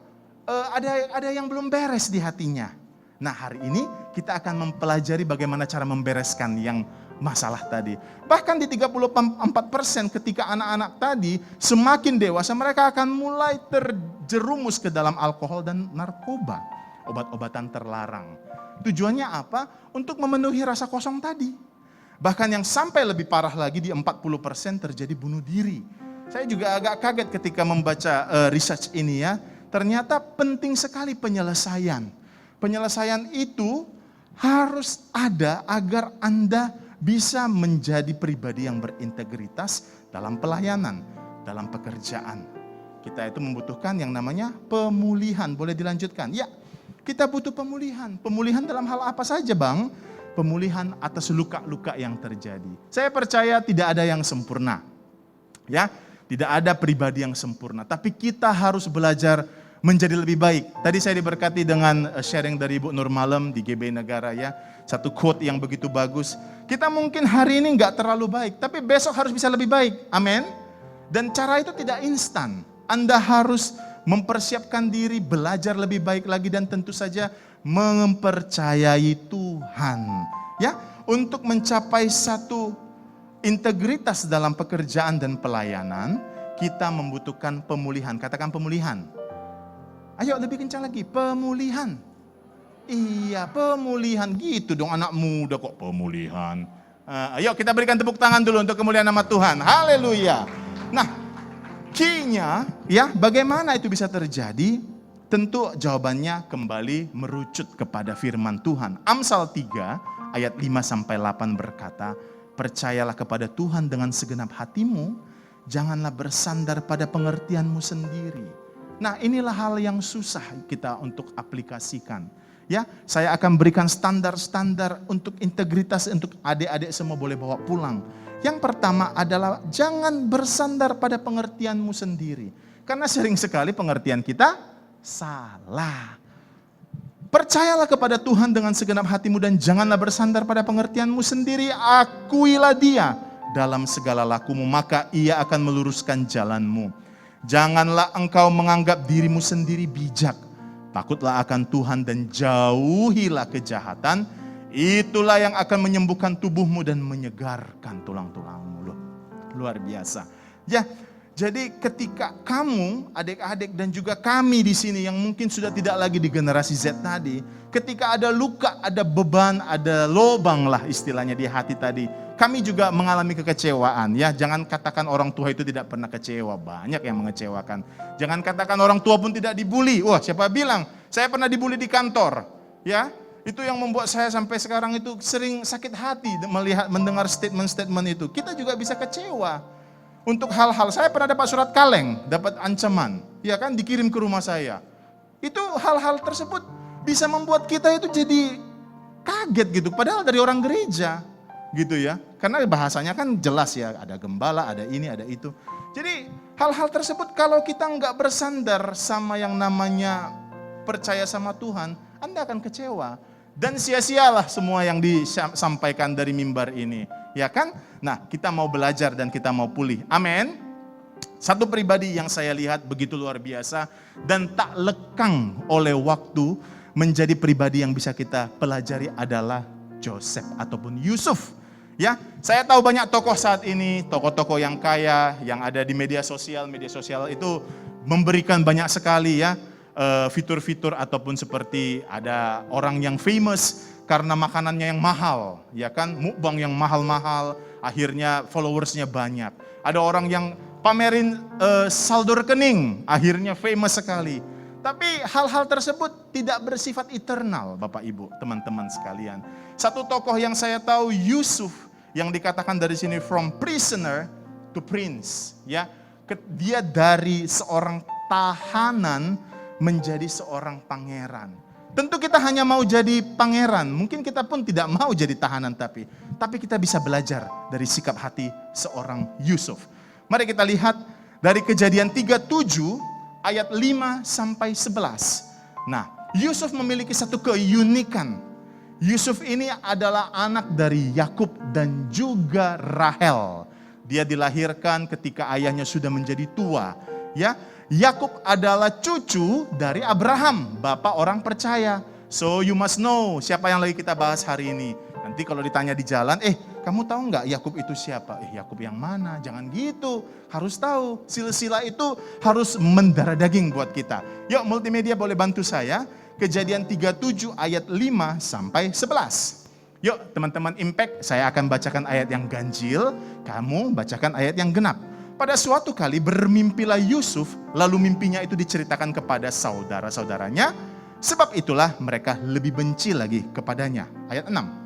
ada yang belum beres di hatinya. Nah hari ini kita akan mempelajari bagaimana cara membereskan yang masalah tadi. Bahkan di 34% ketika anak-anak tadi semakin dewasa, mereka akan mulai terjerumus ke dalam alkohol dan narkoba, obat-obatan terlarang. Tujuannya apa? Untuk memenuhi rasa kosong tadi. Bahkan yang sampai lebih parah lagi di 40% terjadi bunuh diri. Saya juga agak kaget ketika membaca research ini ya. Ternyata penting sekali penyelesaian. Penyelesaian itu harus ada agar Anda bisa menjadi pribadi yang berintegritas dalam pelayanan, dalam pekerjaan. Kita itu membutuhkan yang namanya pemulihan. Boleh dilanjutkan? Ya, kita butuh pemulihan. Pemulihan dalam hal apa saja, Bang? Pemulihan atas luka-luka yang terjadi. Saya percaya tidak ada yang sempurna. Ya, tidak ada pribadi yang sempurna. Tapi kita harus belajar menjadi lebih baik. Tadi saya diberkati dengan sharing dari Ibu Nur Malam di GB Negara ya. Satu quote yang begitu bagus. Kita mungkin hari ini nggak terlalu baik, tapi besok harus bisa lebih baik. Amin. Dan cara itu tidak instan. Anda harus mempersiapkan diri, belajar lebih baik lagi, dan tentu saja mempercayai Tuhan. Ya, untuk mencapai satu integritas dalam pekerjaan dan pelayanan, kita membutuhkan pemulihan. Katakan pemulihan. Ayo lebih kencang lagi, pemulihan. Iya, pemulihan gitu dong, anak muda kok pemulihan. Ayo kita berikan tepuk tangan dulu untuk kemuliaan nama Tuhan. Haleluya. Nah, key-nya ya, bagaimana itu bisa terjadi? Tentu jawabannya kembali merucut kepada firman Tuhan. Amsal 3 ayat 5-8 berkata, percayalah kepada Tuhan dengan segenap hatimu, janganlah bersandar pada pengertianmu sendiri. Nah, inilah hal yang susah kita untuk aplikasikan. Ya, saya akan berikan standar-standar untuk integritas untuk adik-adik semua boleh bawa pulang. Yang pertama adalah jangan bersandar pada pengertianmu sendiri. Karena sering sekali pengertian kita salah. Percayalah kepada Tuhan dengan segenap hatimu dan janganlah bersandar pada pengertianmu sendiri. Akuilah Dia dalam segala lakumu, maka Ia akan meluruskan jalanmu. Janganlah engkau menganggap dirimu sendiri bijak. Takutlah akan Tuhan dan jauhilah kejahatan. Itulah yang akan menyembuhkan tubuhmu dan menyegarkan tulang-tulangmu. Loh, luar biasa. Ya, jadi ketika kamu, adik-adik dan juga kami di sini yang mungkin sudah tidak lagi di generasi Z tadi, ketika ada luka, ada beban, ada lobang lah istilahnya di hati tadi, kami juga mengalami kekecewaan. Ya, jangan katakan orang tua itu tidak pernah kecewa, banyak yang mengecewakan. Jangan katakan orang tua pun tidak dibully. Wah, siapa bilang? Saya pernah dibully di kantor. Ya, itu yang membuat saya sampai sekarang itu sering sakit hati mendengar statement-statement itu. Kita juga bisa kecewa. Untuk hal-hal, saya pernah dapat surat kaleng, dapat ancaman, ya kan, dikirim ke rumah saya. Itu hal-hal tersebut bisa membuat kita itu jadi kaget gitu, padahal dari orang gereja, gitu ya. Karena bahasanya kan jelas ya, ada gembala, ada ini, ada itu. Jadi hal-hal tersebut kalau kita nggak bersandar sama yang namanya percaya sama Tuhan, Anda akan kecewa. Dan sia-sialah semua yang disampaikan dari mimbar ini. Ya kan? Nah, kita mau belajar dan kita mau pulih. Amin. Satu pribadi yang saya lihat begitu luar biasa dan tak lekang oleh waktu menjadi pribadi yang bisa kita pelajari adalah Joseph ataupun Yusuf. Ya, saya tahu banyak tokoh saat ini, tokoh-tokoh yang kaya, yang ada di media sosial itu memberikan banyak sekali ya fitur-fitur ataupun seperti ada orang yang famous karena makanannya yang mahal, ya kan, mukbang yang mahal-mahal, akhirnya followersnya banyak. Ada orang yang pamerin saldo rekening, akhirnya famous sekali. Tapi hal-hal tersebut tidak bersifat eternal, Bapak Ibu, teman-teman sekalian. Satu tokoh yang saya tahu, Yusuf, yang dikatakan dari sini from prisoner to prince, ya, dia dari seorang tahanan menjadi seorang pangeran. Tentu kita hanya mau jadi pangeran, mungkin kita pun tidak mau jadi tahanan tapi kita bisa belajar dari sikap hati seorang Yusuf. Mari kita lihat dari Kejadian 37 ayat 5 sampai 11. Nah, Yusuf memiliki satu keunikan. Yusuf ini adalah anak dari Yakub dan juga Rahel. Dia dilahirkan ketika ayahnya sudah menjadi tua. Ya, Yakub adalah cucu dari Abraham, bapak orang percaya. So you must know siapa yang lagi kita bahas hari ini. Nanti kalau ditanya di jalan, kamu tahu nggak Yakub itu siapa? Yakub yang mana? Jangan gitu, harus tahu. Silsilah itu harus mendarah daging buat kita. Yuk multimedia boleh bantu saya. Kejadian 37 ayat 5 sampai 11. Yuk teman-teman Impact, saya akan bacakan ayat yang ganjil, kamu bacakan ayat yang genap. Pada suatu kali bermimpilah Yusuf, lalu mimpinya itu diceritakan kepada saudara-saudaranya, sebab itulah mereka lebih benci lagi kepadanya. Ayat 6.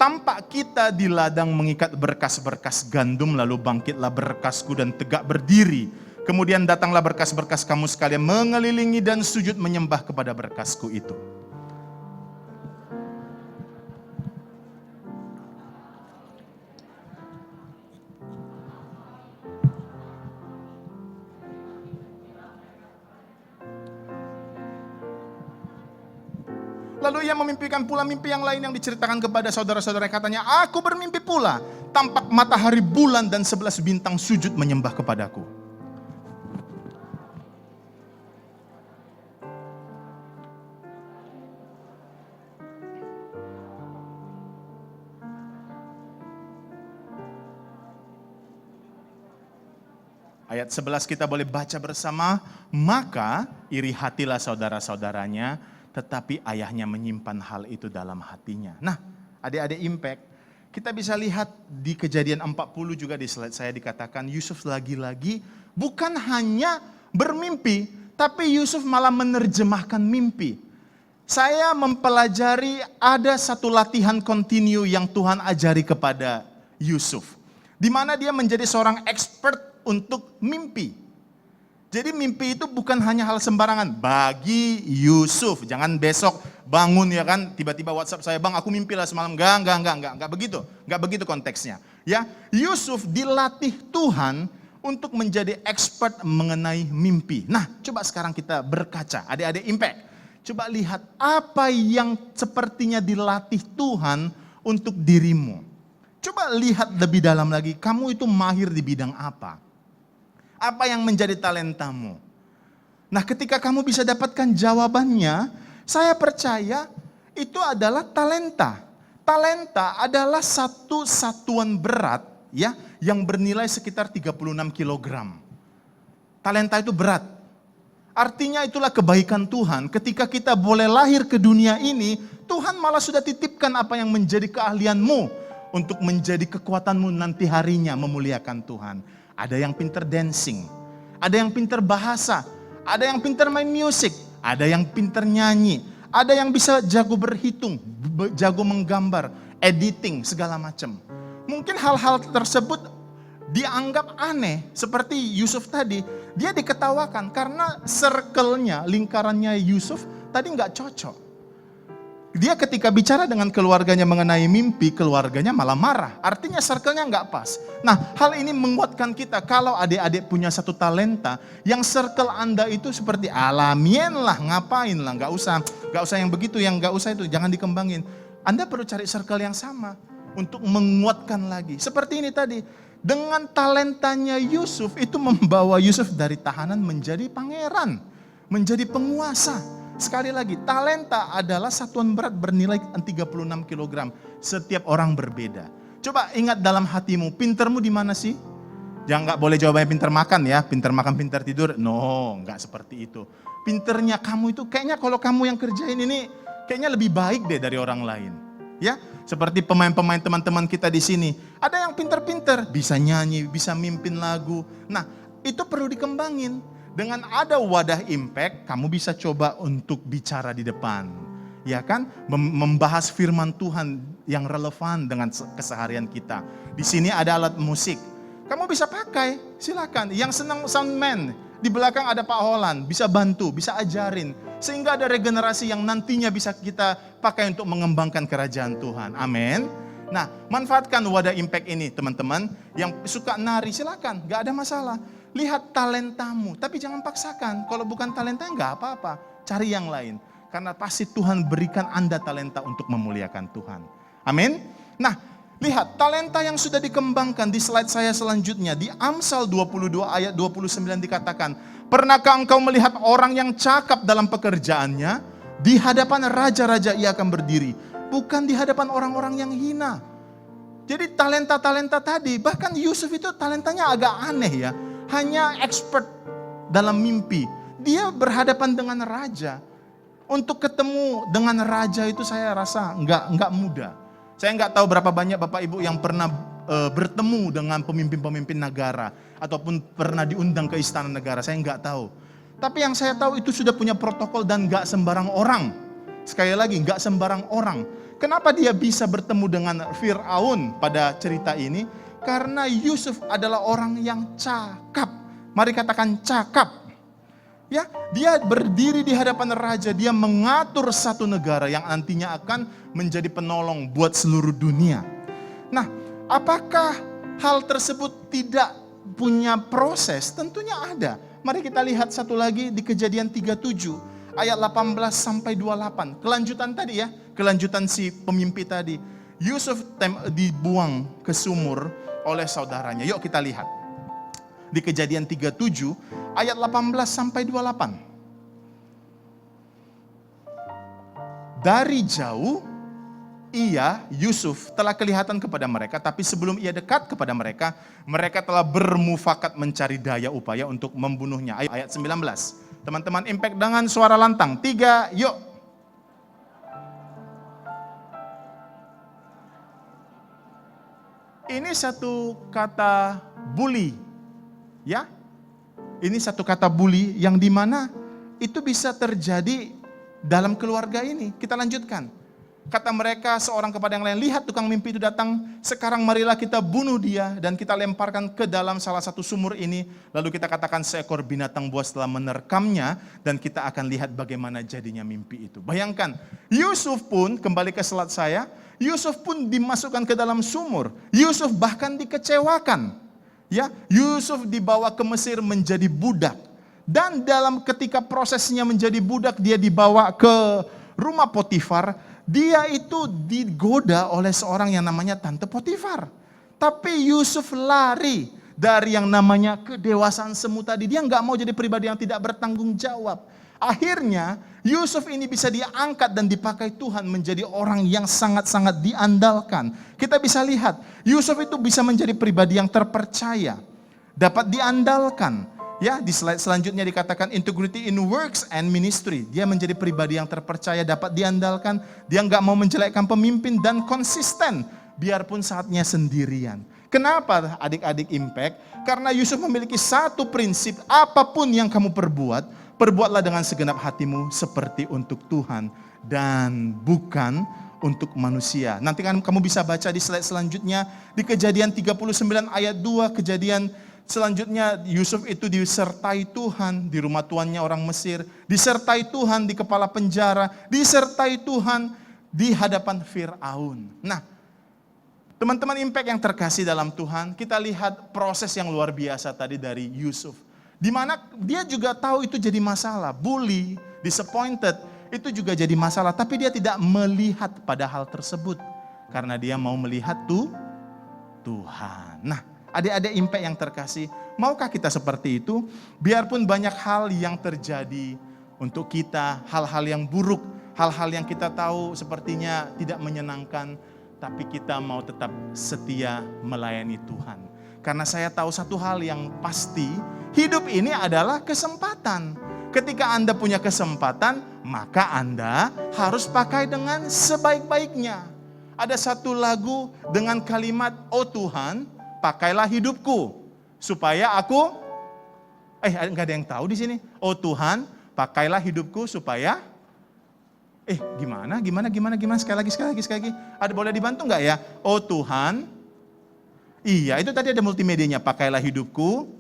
Tampak kita di ladang mengikat berkas-berkas gandum, lalu bangkitlah berkasku dan tegak berdiri. Kemudian datanglah berkas-berkas kamu sekalian mengelilingi dan sujud menyembah kepada berkasku itu. Lalu ia memimpikan pula mimpi yang lain yang diceritakan kepada saudara-saudara. Katanya, aku bermimpi pula, tampak matahari, bulan, dan 11 bintang sujud menyembah kepadaku. Ayat 11 kita boleh baca bersama. Maka iri hatilah saudara-saudaranya, tetapi ayahnya menyimpan hal itu dalam hatinya. Nah, adik-adik Impact, kita bisa lihat di Kejadian 40 juga di slide saya dikatakan Yusuf lagi-lagi bukan hanya bermimpi, tapi Yusuf malah menerjemahkan mimpi. Saya mempelajari ada satu latihan kontinu yang Tuhan ajari kepada Yusuf, di mana dia menjadi seorang expert untuk mimpi. Jadi mimpi itu bukan hanya hal sembarangan bagi Yusuf. Jangan besok bangun ya kan, tiba-tiba WhatsApp saya, bang aku mimpi lah semalam. Enggak begitu konteksnya. Ya, Yusuf dilatih Tuhan untuk menjadi expert mengenai mimpi. Nah, coba sekarang kita berkaca, adik-adik Impact. Coba lihat apa yang sepertinya dilatih Tuhan untuk dirimu. Coba lihat lebih dalam lagi, kamu itu mahir di bidang apa? Apa yang menjadi talentamu? Nah, ketika kamu bisa dapatkan jawabannya, saya percaya itu adalah talenta. Talenta adalah satu satuan berat ya yang bernilai sekitar 36 kg. Talenta itu berat. Artinya itulah kebaikan Tuhan. Ketika kita boleh lahir ke dunia ini, Tuhan malah sudah titipkan apa yang menjadi keahlianmu untuk menjadi kekuatanmu nanti harinya memuliakan Tuhan. Ada yang pinter dancing, ada yang pinter bahasa, ada yang pinter main musik, ada yang pinter nyanyi, ada yang bisa jago berhitung, jago menggambar, editing, segala macam. Mungkin hal-hal tersebut dianggap aneh, seperti Yusuf tadi, dia diketawakan karena circle-nya, lingkarannya Yusuf tadi nggak cocok. Dia ketika bicara dengan keluarganya mengenai mimpi, keluarganya malah marah. Artinya circle-nya nggak pas. Nah, hal ini menguatkan kita kalau adik-adik punya satu talenta, yang circle Anda itu seperti alamian lah, ngapain lah, nggak usah yang begitu, yang nggak usah itu, jangan dikembangin. Anda perlu cari circle yang sama untuk menguatkan lagi. Seperti ini tadi, dengan talentanya Yusuf itu membawa Yusuf dari tahanan menjadi pangeran, menjadi penguasa. Sekali lagi, talenta adalah satuan berat bernilai 36 kg. Setiap orang berbeda. Coba ingat dalam hatimu, pintermu di mana sih? Jangan nggak boleh jawabannya pinter makan ya, pinter makan, pinter tidur. No, nggak seperti itu. Pinternya kamu itu kayaknya kalau kamu yang kerjain ini kayaknya lebih baik deh dari orang lain. Ya, seperti pemain-pemain teman-teman kita di sini. Ada yang pinter-pinter, bisa nyanyi, bisa mimpin lagu. Nah, itu perlu dikembangin. Dengan ada wadah Impact, kamu bisa coba untuk bicara di depan. Ya kan? Membahas firman Tuhan yang relevan dengan keseharian kita. Di sini ada alat musik. Kamu bisa pakai, silakan. Yang senang soundman, di belakang ada Pak Holan, bisa bantu, bisa ajarin. Sehingga ada regenerasi yang nantinya bisa kita pakai untuk mengembangkan kerajaan Tuhan. Amin. Nah, manfaatkan wadah impact ini teman-teman. Yang suka nari silakan, gak ada masalah. Lihat talentamu, tapi jangan paksakan. Kalau bukan talenta gak apa-apa, cari yang lain. Karena pasti Tuhan berikan Anda talenta untuk memuliakan Tuhan. Amin. Nah, lihat talenta yang sudah dikembangkan di slide saya selanjutnya. Di Amsal 22 ayat 29 dikatakan, pernahkah engkau melihat orang yang cakap dalam pekerjaannya? Di hadapan raja-raja ia akan berdiri, bukan di hadapan orang-orang yang hina. Jadi talenta-talenta tadi, bahkan Yusuf itu talentanya agak aneh ya. Hanya expert dalam mimpi. Dia berhadapan dengan raja. Untuk ketemu dengan raja itu saya rasa nggak mudah. Saya nggak tahu berapa banyak Bapak Ibu yang pernah bertemu dengan pemimpin-pemimpin negara. Ataupun pernah diundang ke istana negara, saya nggak tahu. Tapi yang saya tahu itu sudah punya protokol dan nggak sembarang orang. Sekali lagi, nggak sembarang orang. Kenapa dia bisa bertemu dengan Fir'aun pada cerita ini? Karena Yusuf adalah orang yang cakap. Mari katakan cakap. Ya, dia berdiri di hadapan raja, dia mengatur satu negara yang nantinya akan menjadi penolong buat seluruh dunia. Nah, apakah hal tersebut tidak punya proses? Tentunya ada. Mari kita lihat satu lagi di Kejadian 37 ayat 18 sampai 28. Kelanjutan tadi ya, kelanjutan si pemimpi tadi. Yusuf dibuang ke sumur oleh saudaranya. Yuk kita lihat. Di Kejadian 37 ayat 18 sampai 28. Dari jauh Yusuf telah kelihatan kepada mereka, tapi sebelum ia dekat kepada mereka, mereka telah bermufakat mencari daya upaya untuk membunuhnya. Ayat 19. Teman-teman impact dengan suara lantang. 3, yuk. Ini satu kata bully. Ya, ini satu kata bully yang dimana itu bisa terjadi dalam keluarga ini. Kita lanjutkan. Kata mereka seorang kepada yang lain, lihat tukang mimpi itu datang, sekarang marilah kita bunuh dia dan kita lemparkan ke dalam salah satu sumur ini. Lalu kita katakan seekor binatang buas telah menerkamnya dan kita akan lihat bagaimana jadinya mimpi itu. Bayangkan, Yusuf pun, kembali ke slide saya, Yusuf pun dimasukkan ke dalam sumur. Yusuf bahkan dikecewakan. Ya, Yusuf dibawa ke Mesir menjadi budak. Dan dalam ketika prosesnya menjadi budak, dia dibawa ke rumah Potifar. Dia itu digoda oleh seorang yang namanya Tante Potifar. Tapi Yusuf lari dari yang namanya kedewasaan semu tadi. Dia nggak mau jadi pribadi yang tidak bertanggung jawab. Akhirnya Yusuf ini bisa diangkat dan dipakai Tuhan menjadi orang yang sangat-sangat diandalkan. Kita bisa lihat, Yusuf itu bisa menjadi pribadi yang terpercaya, dapat diandalkan. Ya, di slide selanjutnya dikatakan integrity in works and ministry. Dia menjadi pribadi yang terpercaya, dapat diandalkan. Dia nggak mau menjelekkan pemimpin dan konsisten, biarpun saatnya sendirian. Kenapa adik-adik impact? Karena Yusuf memiliki satu prinsip, apapun yang kamu perbuat, perbuatlah dengan segenap hatimu seperti untuk Tuhan dan bukan untuk manusia. Nanti kan kamu bisa baca di slide selanjutnya, di Kejadian 39 ayat 2, Kejadian selanjutnya Yusuf itu disertai Tuhan di rumah tuannya orang Mesir, disertai Tuhan di kepala penjara, disertai Tuhan di hadapan Fir'aun. Nah, teman-teman impact yang terkasih dalam Tuhan, kita lihat proses yang luar biasa tadi dari Yusuf. Di mana dia juga tahu itu jadi masalah, bully, disappointed, itu juga jadi masalah. Tapi dia tidak melihat pada hal tersebut. Karena dia mau melihat Tuhan. Nah, adik-adik impact yang terkasih, maukah kita seperti itu? Biarpun banyak hal yang terjadi untuk kita, hal-hal yang buruk, hal-hal yang kita tahu sepertinya tidak menyenangkan, tapi kita mau tetap setia melayani Tuhan. Karena saya tahu satu hal yang pasti, hidup ini adalah kesempatan. Ketika Anda punya kesempatan, maka Anda harus pakai dengan sebaik-baiknya. Ada satu lagu dengan kalimat, oh Tuhan, pakailah hidupku supaya aku, enggak ada yang tahu di sini. Oh Tuhan, pakailah hidupku supaya, gimana? Sekali lagi. Ada boleh dibantu enggak ya? Oh Tuhan, Iya, itu tadi ada multimedianya, pakailah hidupku.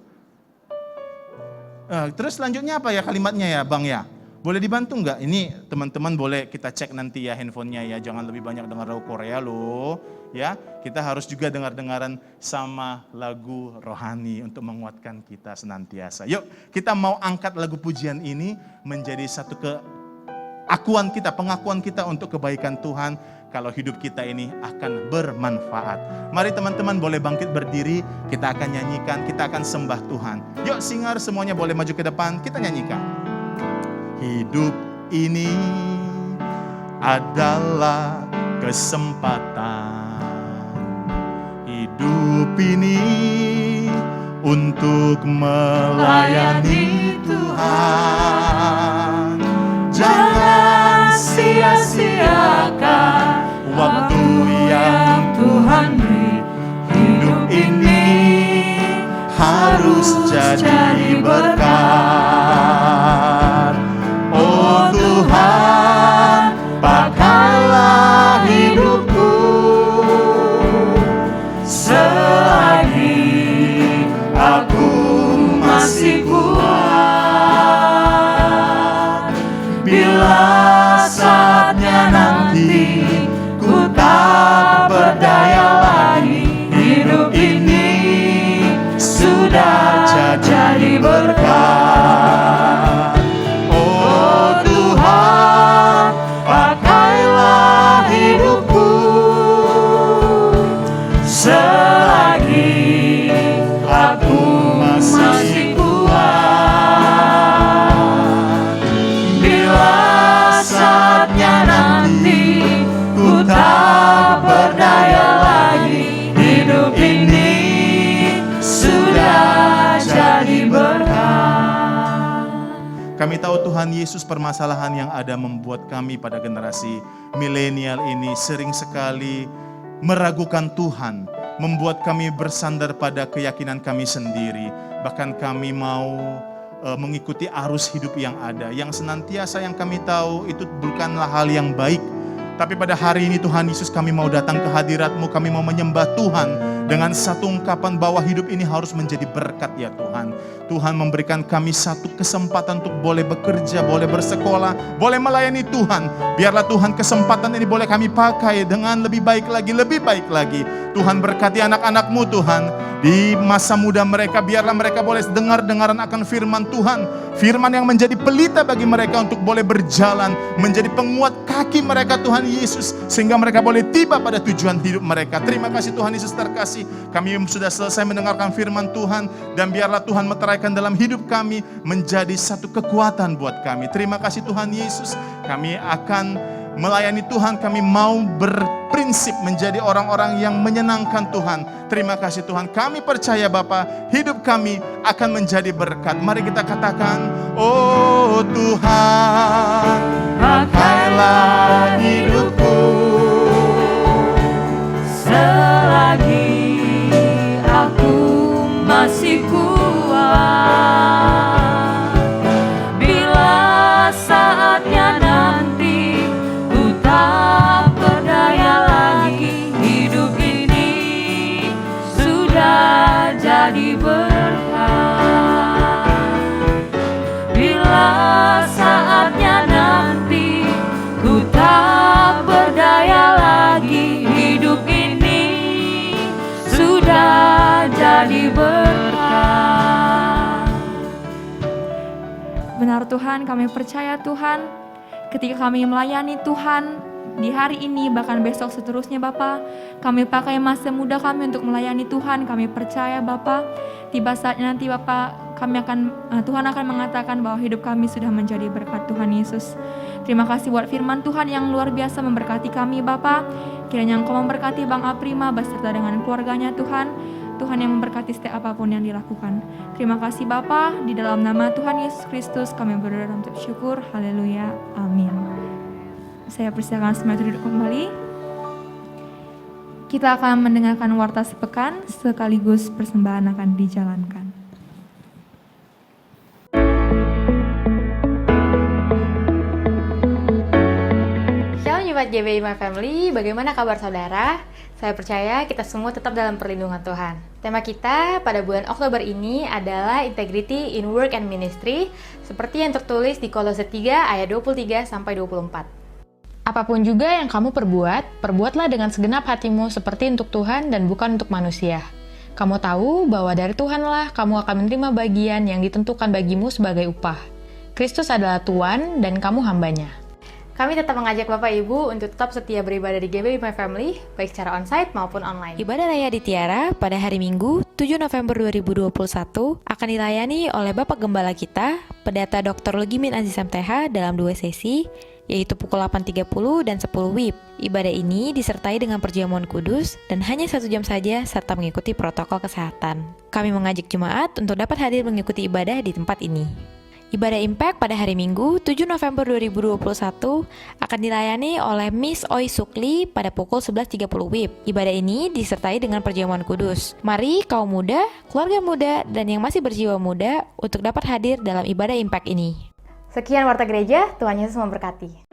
Terus selanjutnya apa ya kalimatnya ya Bang ya? Boleh dibantu nggak? Ini teman-teman boleh kita cek nanti ya handphonenya ya, jangan lebih banyak dengar lagu Korea loh. Ya, kita harus juga dengar-dengaran sama lagu rohani untuk menguatkan kita senantiasa. Yuk, kita mau angkat lagu pujian ini menjadi satu keakuan kita, pengakuan kita untuk kebaikan Tuhan. Kalau hidup kita ini akan bermanfaat. Mari teman-teman boleh bangkit berdiri, kita akan nyanyikan, kita akan sembah Tuhan. Yuk singar semuanya boleh maju ke depan, kita nyanyikan. Hidup ini adalah kesempatan. Hidup ini untuk melayani Tuhan. Jangan sia-siakan waktu yang Tuhan beri. Hidup ini harus jadi berkat. Oh Tuhan, pakailah hidupku selagi aku masih kuat. Bila saatnya nanti ku tak berdaya lagi, hidup ini sudah jadi berkat. Oh Tuhan, pakailah hidupku selagi aku masih kuat. Bila saatnya nanti ku tak berdaya lagi, hidup ini sudah jadi berkat. Kami tahu Tuhan Yesus, permasalahan yang ada membuat kami pada generasi milenial ini sering sekali meragukan Tuhan, membuat kami bersandar pada keyakinan kami sendiri. Bahkan kami mau mengikuti arus hidup yang ada, yang senantiasa yang kami tahu itu bukanlah hal yang baik. Tapi pada hari ini Tuhan Yesus, kami mau datang ke hadirat-Mu, kami mau menyembah Tuhan dengan satu ungkapan bahwa hidup ini harus menjadi berkat ya Tuhan. Tuhan memberikan kami satu kesempatan untuk boleh bekerja, boleh bersekolah, boleh melayani Tuhan. Biarlah Tuhan kesempatan ini boleh kami pakai dengan lebih baik lagi, lebih baik lagi. Tuhan berkati anak-anak-Mu Tuhan. Di masa muda mereka, biarlah mereka boleh dengar-dengaran akan firman Tuhan. Firman yang menjadi pelita bagi mereka untuk boleh berjalan, menjadi penguat kaki mereka Tuhan Yesus, sehingga mereka boleh tiba pada tujuan hidup mereka. Terima kasih Tuhan Yesus terkasih. Kami sudah selesai mendengarkan firman Tuhan, dan biarlah Tuhan meteraikan dalam hidup kami menjadi satu kekuatan buat kami. Terima kasih Tuhan Yesus. Kami akan melayani Tuhan, kami mau berprinsip menjadi orang-orang yang menyenangkan Tuhan. Terima kasih Tuhan, kami percaya Bapa, hidup kami akan menjadi berkat. Mari kita katakan, oh Tuhan, pakailah hidupku selagi aku masih kuat. Bila saatnya nanti ku tak berdaya lagi, hidup ini sudah jadi berkat. Bila saatnya nanti ku tak berdaya lagi, hidup ini sudah jadi berkat. Benar Tuhan, kami percaya Tuhan, ketika kami melayani Tuhan di hari ini, bahkan besok seterusnya Bapa, kami pakai masa muda kami untuk melayani Tuhan. Kami percaya Bapa, tiba saatnya nanti Bapa, Tuhan akan mengatakan bahwa hidup kami sudah menjadi berkat Tuhan Yesus. Terima kasih buat firman Tuhan yang luar biasa memberkati kami Bapa. Kiranya Engkau memberkati Bang Aprima beserta dengan keluarganya Tuhan. Tuhan yang memberkati setiap apapun yang dilakukan. Terima kasih Bapa, di dalam nama Tuhan Yesus Kristus kami berdoa dan bersyukur. Haleluya, amin. Saya persilakan semua duduk kembali. Kita akan mendengarkan warta sepekan sekaligus persembahan akan dijalankan. Shalom Sobat GBI My Family, bagaimana kabar saudara? Saya percaya kita semua tetap dalam perlindungan Tuhan. Tema kita pada bulan Oktober ini adalah Integrity in Work and Ministry, seperti yang tertulis di Kolose 3 ayat 23-24. Apapun juga yang kamu perbuat, perbuatlah dengan segenap hatimu seperti untuk Tuhan dan bukan untuk manusia. Kamu tahu bahwa dari Tuhanlah kamu akan menerima bagian yang ditentukan bagimu sebagai upah. Kristus adalah Tuhan dan kamu hambanya. Kami tetap mengajak Bapak Ibu untuk tetap setia beribadah di GBI My Family, baik secara onsite maupun online. Ibadah Raya di Tiara pada hari Minggu, 7 November 2021 akan dilayani oleh Bapak Gembala kita, Pendeta Dr. Legimin Aziz MTH dalam 2 sesi, yaitu pukul 8.30 dan 10 WIB. Ibadah ini disertai dengan perjamuan kudus dan hanya 1 jam saja serta mengikuti protokol kesehatan. Kami mengajak jemaat untuk dapat hadir mengikuti ibadah di tempat ini. Ibadah Impact pada hari Minggu, 7 November 2021 akan dilayani oleh Miss Oi Sukli pada pukul 11.30 WIB. Ibadah ini disertai dengan perjamuan kudus. Mari kaum muda, keluarga muda, dan yang masih berjiwa muda untuk dapat hadir dalam ibadah Impact ini. Sekian Warta Gereja, Tuhan Yesus memberkati.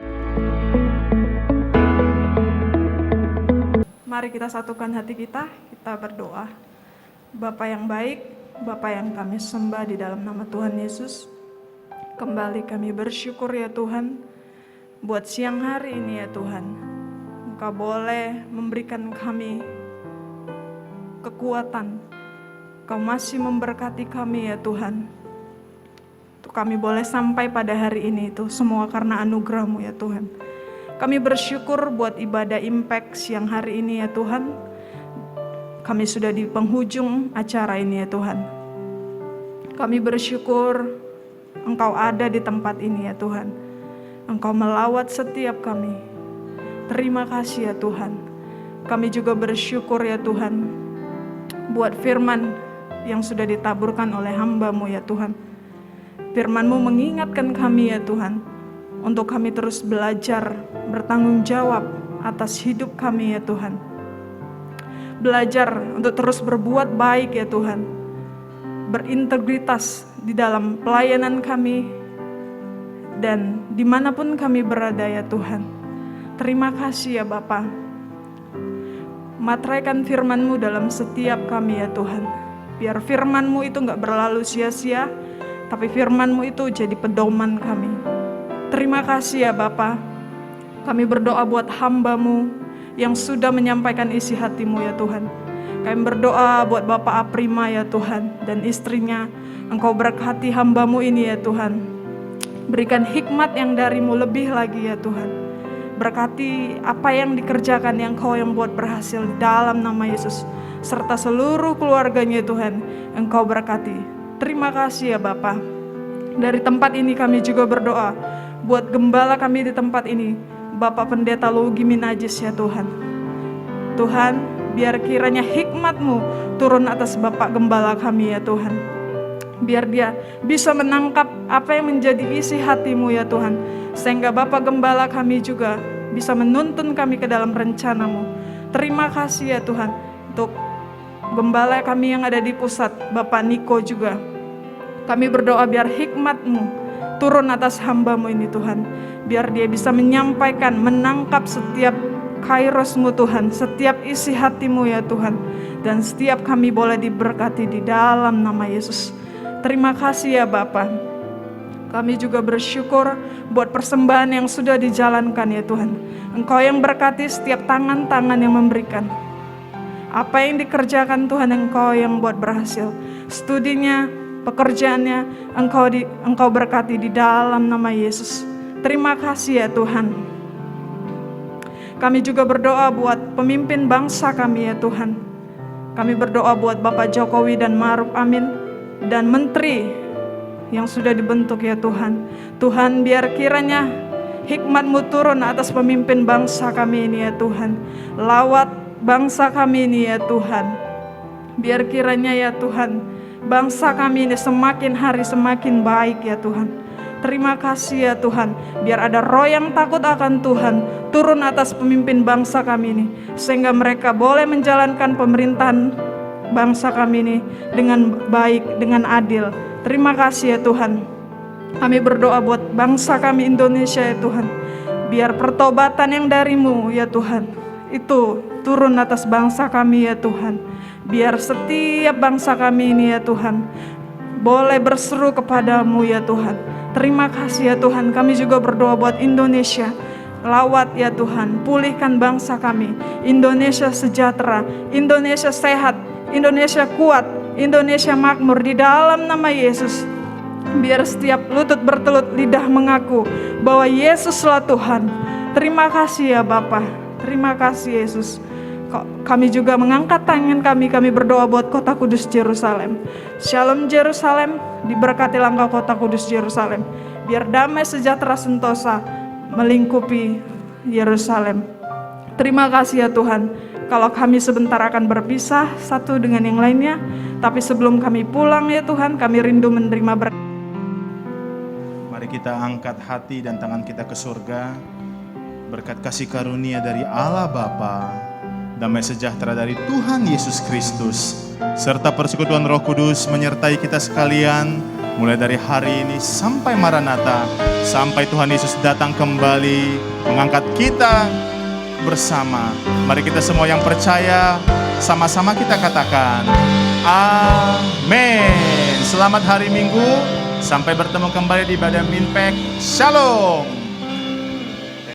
Mari kita satukan hati kita berdoa. Bapa yang baik, Bapa yang kami sembah di dalam nama Tuhan Yesus, kembali kami bersyukur ya Tuhan, buat siang hari ini ya Tuhan. Engkau boleh memberikan kami kekuatan, Engkau masih memberkati kami ya Tuhan. Untuk kami boleh sampai pada hari ini itu semua karena anugerah-Mu ya Tuhan. Kami bersyukur buat ibadah Impact siang hari ini ya Tuhan. Kami sudah di penghujung acara ini ya Tuhan. Kami bersyukur Engkau ada di tempat ini ya Tuhan. Engkau melawat setiap kami. Terima kasih ya Tuhan. Kami juga bersyukur ya Tuhan buat firman yang sudah ditaburkan oleh hamba-Mu ya Tuhan. Firman-Mu mengingatkan kami ya Tuhan, untuk kami terus belajar bertanggung jawab atas hidup kami ya Tuhan. Belajar untuk terus berbuat baik ya Tuhan, berintegritas di dalam pelayanan kami dan dimanapun kami berada ya Tuhan. Terima kasih ya Bapa. Materaikan firman-Mu dalam setiap kami ya Tuhan. Biar firman-Mu itu gak berlalu sia-sia, tapi firman-Mu itu jadi pedoman kami. Terima kasih ya Bapa. Kami berdoa buat hamba-Mu yang sudah menyampaikan isi hati-Mu ya Tuhan. Kami berdoa buat Bapak Aprima ya Tuhan dan istrinya. Engkau berkati hamba-Mu ini ya Tuhan. Berikan hikmat yang dari-Mu lebih lagi ya Tuhan. Berkati apa yang dikerjakan yang Engkau yang buat berhasil di dalam nama Yesus. Serta seluruh keluarganya Tuhan. Engkau berkati. Terima kasih ya Bapa. Dari tempat ini kami juga berdoa buat gembala kami di tempat ini, Bapak Pendeta Legimin Aziz ya Tuhan. Tuhan, biar kiranya hikmat-Mu turun atas Bapak Gembala kami ya Tuhan. Biar dia bisa menangkap apa yang menjadi isi hati-Mu ya Tuhan. Sehingga Bapak Gembala kami juga bisa menuntun kami ke dalam rencana-Mu. Terima kasih ya Tuhan untuk Gembala kami yang ada di pusat, Bapak Niko juga. Kami berdoa biar hikmat-Mu turun atas hamba-Mu ini Tuhan. Biar dia bisa menyampaikan, menangkap setiap kairos-Mu Tuhan, setiap isi hati-Mu ya Tuhan. Dan setiap kami boleh diberkati di dalam nama Yesus. Terima kasih ya Bapa. Kami juga bersyukur buat persembahan yang sudah dijalankan ya Tuhan. Engkau yang berkati setiap tangan-tangan yang memberikan. Apa yang dikerjakan Tuhan, Engkau yang buat berhasil. Studinya, pekerjaannya, Engkau berkati di dalam nama Yesus. Terima kasih ya Tuhan. Kami juga berdoa buat pemimpin bangsa kami ya Tuhan. Kami berdoa buat Bapak Jokowi dan Ma'ruf Amin dan menteri yang sudah dibentuk ya Tuhan. Tuhan, biar kiranya hikmat-Mu turun atas pemimpin bangsa kami ini ya Tuhan. Lawat bangsa kami ini ya Tuhan. Biar kiranya ya Tuhan, bangsa kami ini semakin hari semakin baik ya Tuhan. Terima kasih ya Tuhan. Biar ada roh yang takut akan Tuhan turun atas pemimpin bangsa kami ini, sehingga mereka boleh menjalankan pemerintahan bangsa kami ini dengan baik, dengan adil. Terima kasih ya Tuhan. Kami berdoa buat bangsa kami Indonesia ya Tuhan. Biar pertobatan yang darimu ya Tuhan, itu turun atas bangsa kami ya Tuhan. Biar setiap bangsa kami ini ya Tuhan, boleh berseru kepadamu ya Tuhan. Terima kasih ya Tuhan, kami juga berdoa buat Indonesia. Lawat ya Tuhan, pulihkan bangsa kami. Indonesia sejahtera, Indonesia sehat, Indonesia kuat, Indonesia makmur di dalam nama Yesus. Biar setiap lutut bertelut, lidah mengaku bahwa Yesuslah Tuhan. Terima kasih ya Bapa, terima kasih Yesus. Kami juga mengangkat tangan kami berdoa buat kota kudus Yerusalem. Shalom Yerusalem, diberkatilah engkau kota kudus Yerusalem. Biar damai sejahtera sentosa melingkupi Yerusalem. Terima kasih ya Tuhan. Kalau kami sebentar akan berpisah satu dengan yang lainnya, tapi sebelum kami pulang ya Tuhan, kami rindu menerima berkat. Mari kita angkat hati dan tangan kita ke surga. Berkat kasih karunia dari Allah Bapa, damai sejahtera dari Tuhan Yesus Kristus, serta persekutuan Roh Kudus menyertai kita sekalian, mulai dari hari ini sampai Maranatha, sampai Tuhan Yesus datang kembali mengangkat kita bersama. Mari kita semua yang percaya, sama-sama kita katakan, amin. Selamat hari Minggu, sampai bertemu kembali di ibadah Minpack. Shalom.